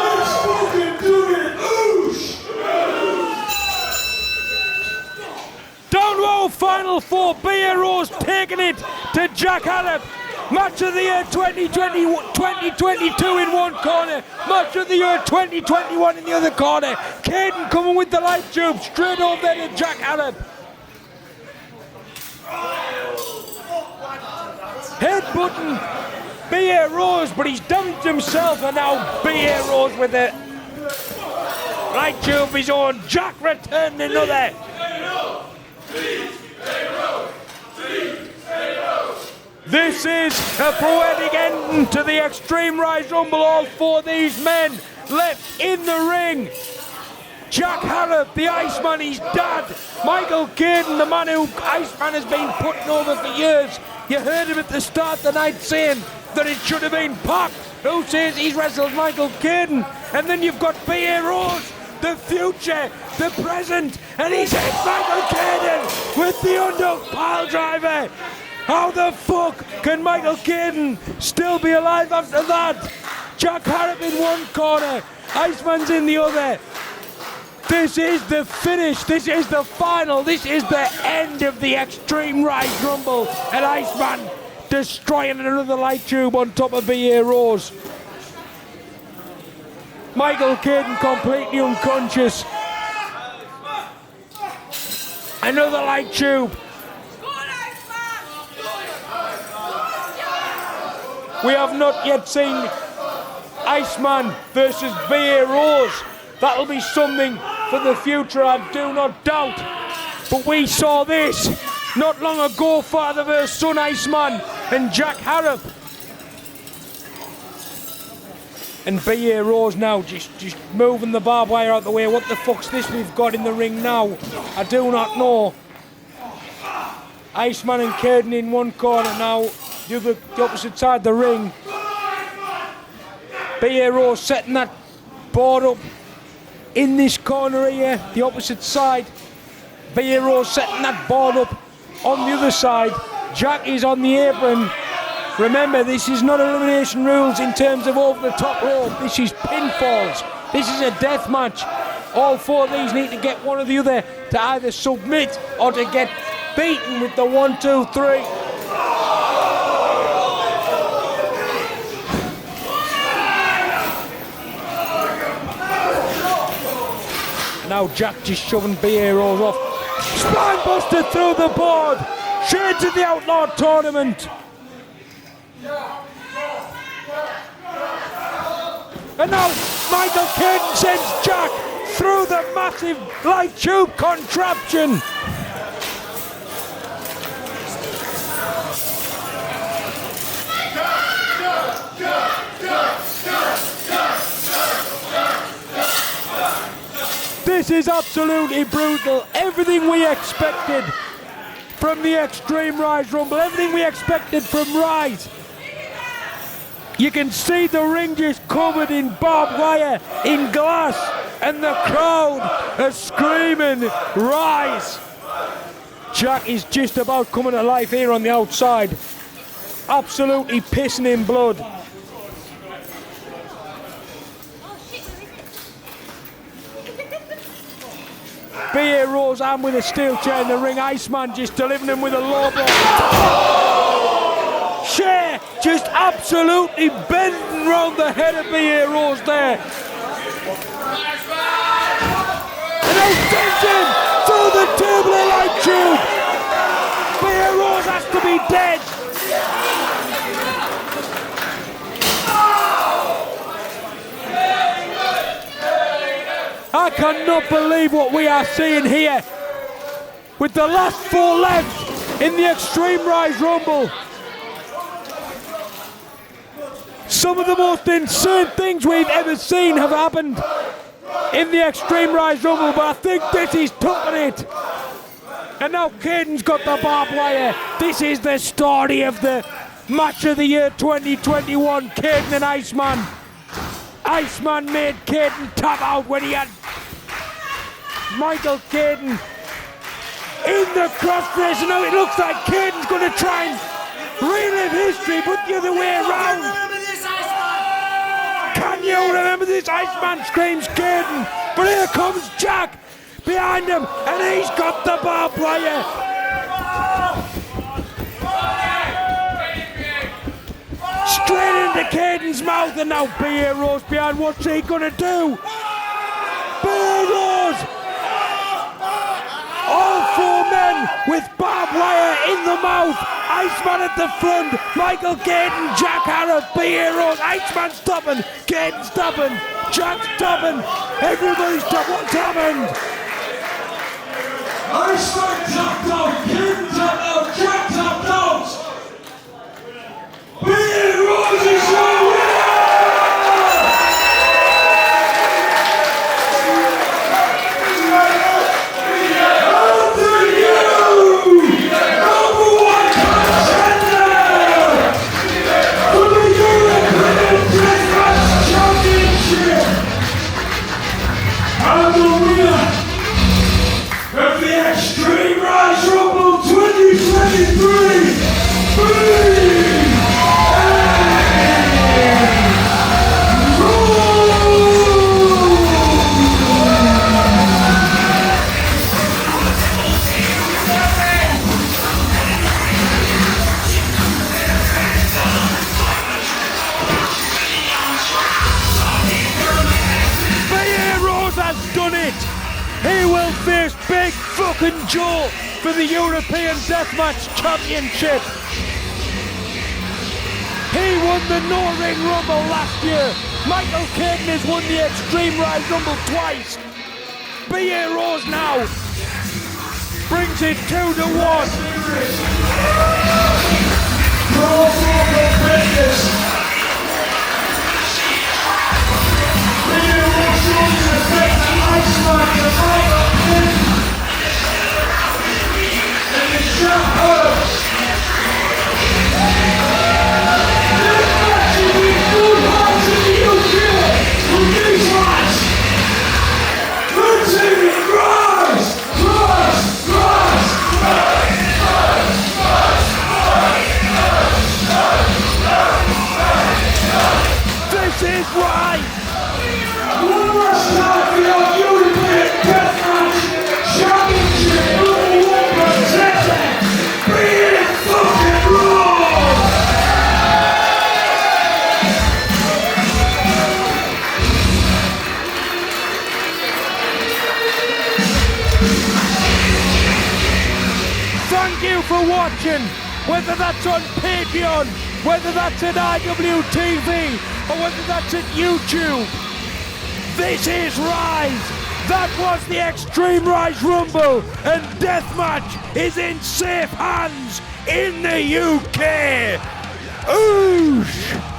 Let's fucking do it. Oosh! Down low, final 4. Heroes taking it to Jack Harrop. Match of the year 2022 in one corner. Match of the year 2021 in the other corner. Caden coming with the light tube straight over there to Jack Harrop. Headbutting B.A. Rose, but he's damaged himself, and now B.A. Rose with the light tube of his own. Jack returned another. This is a poetic end to the Extreme Rise Rumble. All 4 of these men left in the ring. Jack Harrop, the Iceman, his dad. Michael Caden, the man who Iceman has been putting over for years. You heard him at the start of the night saying that it should have been Pac, who says he's wrestled Michael Caden. And then you've got B.A. Rose, the future, the present, and he's hit Michael Caden with the undug pile driver. How the fuck can Michael Caden still be alive after that? Jack Harrop in one corner, Iceman's in the other. This is the finish, this is the final, this is the end of the Extreme Rise Rumble, and Iceman destroying another light tube on top of B.A. Rose. Michael Caden completely unconscious. Another light tube. We have not yet seen Iceman versus B.A. Rose. That'll be something for the future, I do not doubt. But we saw this not long ago, father versus son, Iceman and Jack Harrop. And B.A. Rose now just moving the barbed wire out the way. What the fuck's this we've got in the ring now? I do not know. Iceman and Caden in one corner now. The opposite side of the ring. B.A. Rose setting that board up in this corner here, the opposite side. B.A. Rose setting that board up on the other side. Jack is on the apron. Remember, this is not elimination rules in terms of over the top rope. This is pinfalls. This is a death match. All 4 of these need to get one or the other to either submit or to get beaten with the 1, 2, 3. Now Jack just shoving B.A. Rose off. Spine buster through the board. Shades of the Outlaw Tournament. And now Michael Caden sends Jack through the massive light tube contraption. This is absolutely brutal. Everything we expected from the Extreme Rise Rumble, everything we expected from Rise. You can see the ring just covered in barbed wire, in glass, and the crowd are screaming, Rise! Jack is just about coming to life here on the outside. Absolutely pissing in blood. B.A. Rose armed with a steel chair in the ring. Iceman just delivering him with a low blow. Chair just absolutely bending round the head of B.A. Rose there. And now sends him through the tubular light tube. B.A. Rose has to be dead. I cannot believe what we are seeing here. With the last 4 left, in the Extreme Rise Rumble. Some of the most insane things we've ever seen have happened in the Extreme Rise Rumble, but I think this is topping it. And now Caden's got the barbed wire. This is the story of the match of the year 2021, Caden and Iceman. Iceman made Caden tap out when he had Michael Caden in the crossface, and now it looks like Caden's going to try and relive history, but the other way around. Can you remember this? Iceman screams Caden, but here comes Jack behind him, and he's got the barbed wire. Straight into Caden's mouth, and now Beer Rose behind. What's he gonna do? Beer Rose! All four men with barbed wire in the mouth. Iceman at the front. Michael Caden, Jack Harrop, Beer Rose. Iceman stopping. Caden stopping. Jack stopping. Everybody's stopping. What's happened? Iceman tapped out, Caden tapped out, Jack tapped out. Beer Rose is your winner! I'm the winner of the Extreme Rise Rumble 2023! He will face Big fucking Joe for the European Deathmatch Championship. He won the No Ring Rumble last year. Michael Caden has won the Extreme Rise Rumble twice. B.A. Rose now brings it 2-1. This is right! One more time for your European Deathmatch Championship #1 contestant, Beer fucking Rose! Thank you for watching, whether that's on Patreon, whether that's at IWTV, or whether that's at YouTube. This is Rise. That was the Extreme Rise Rumble, and Deathmatch is in safe hands in the UK. Oosh!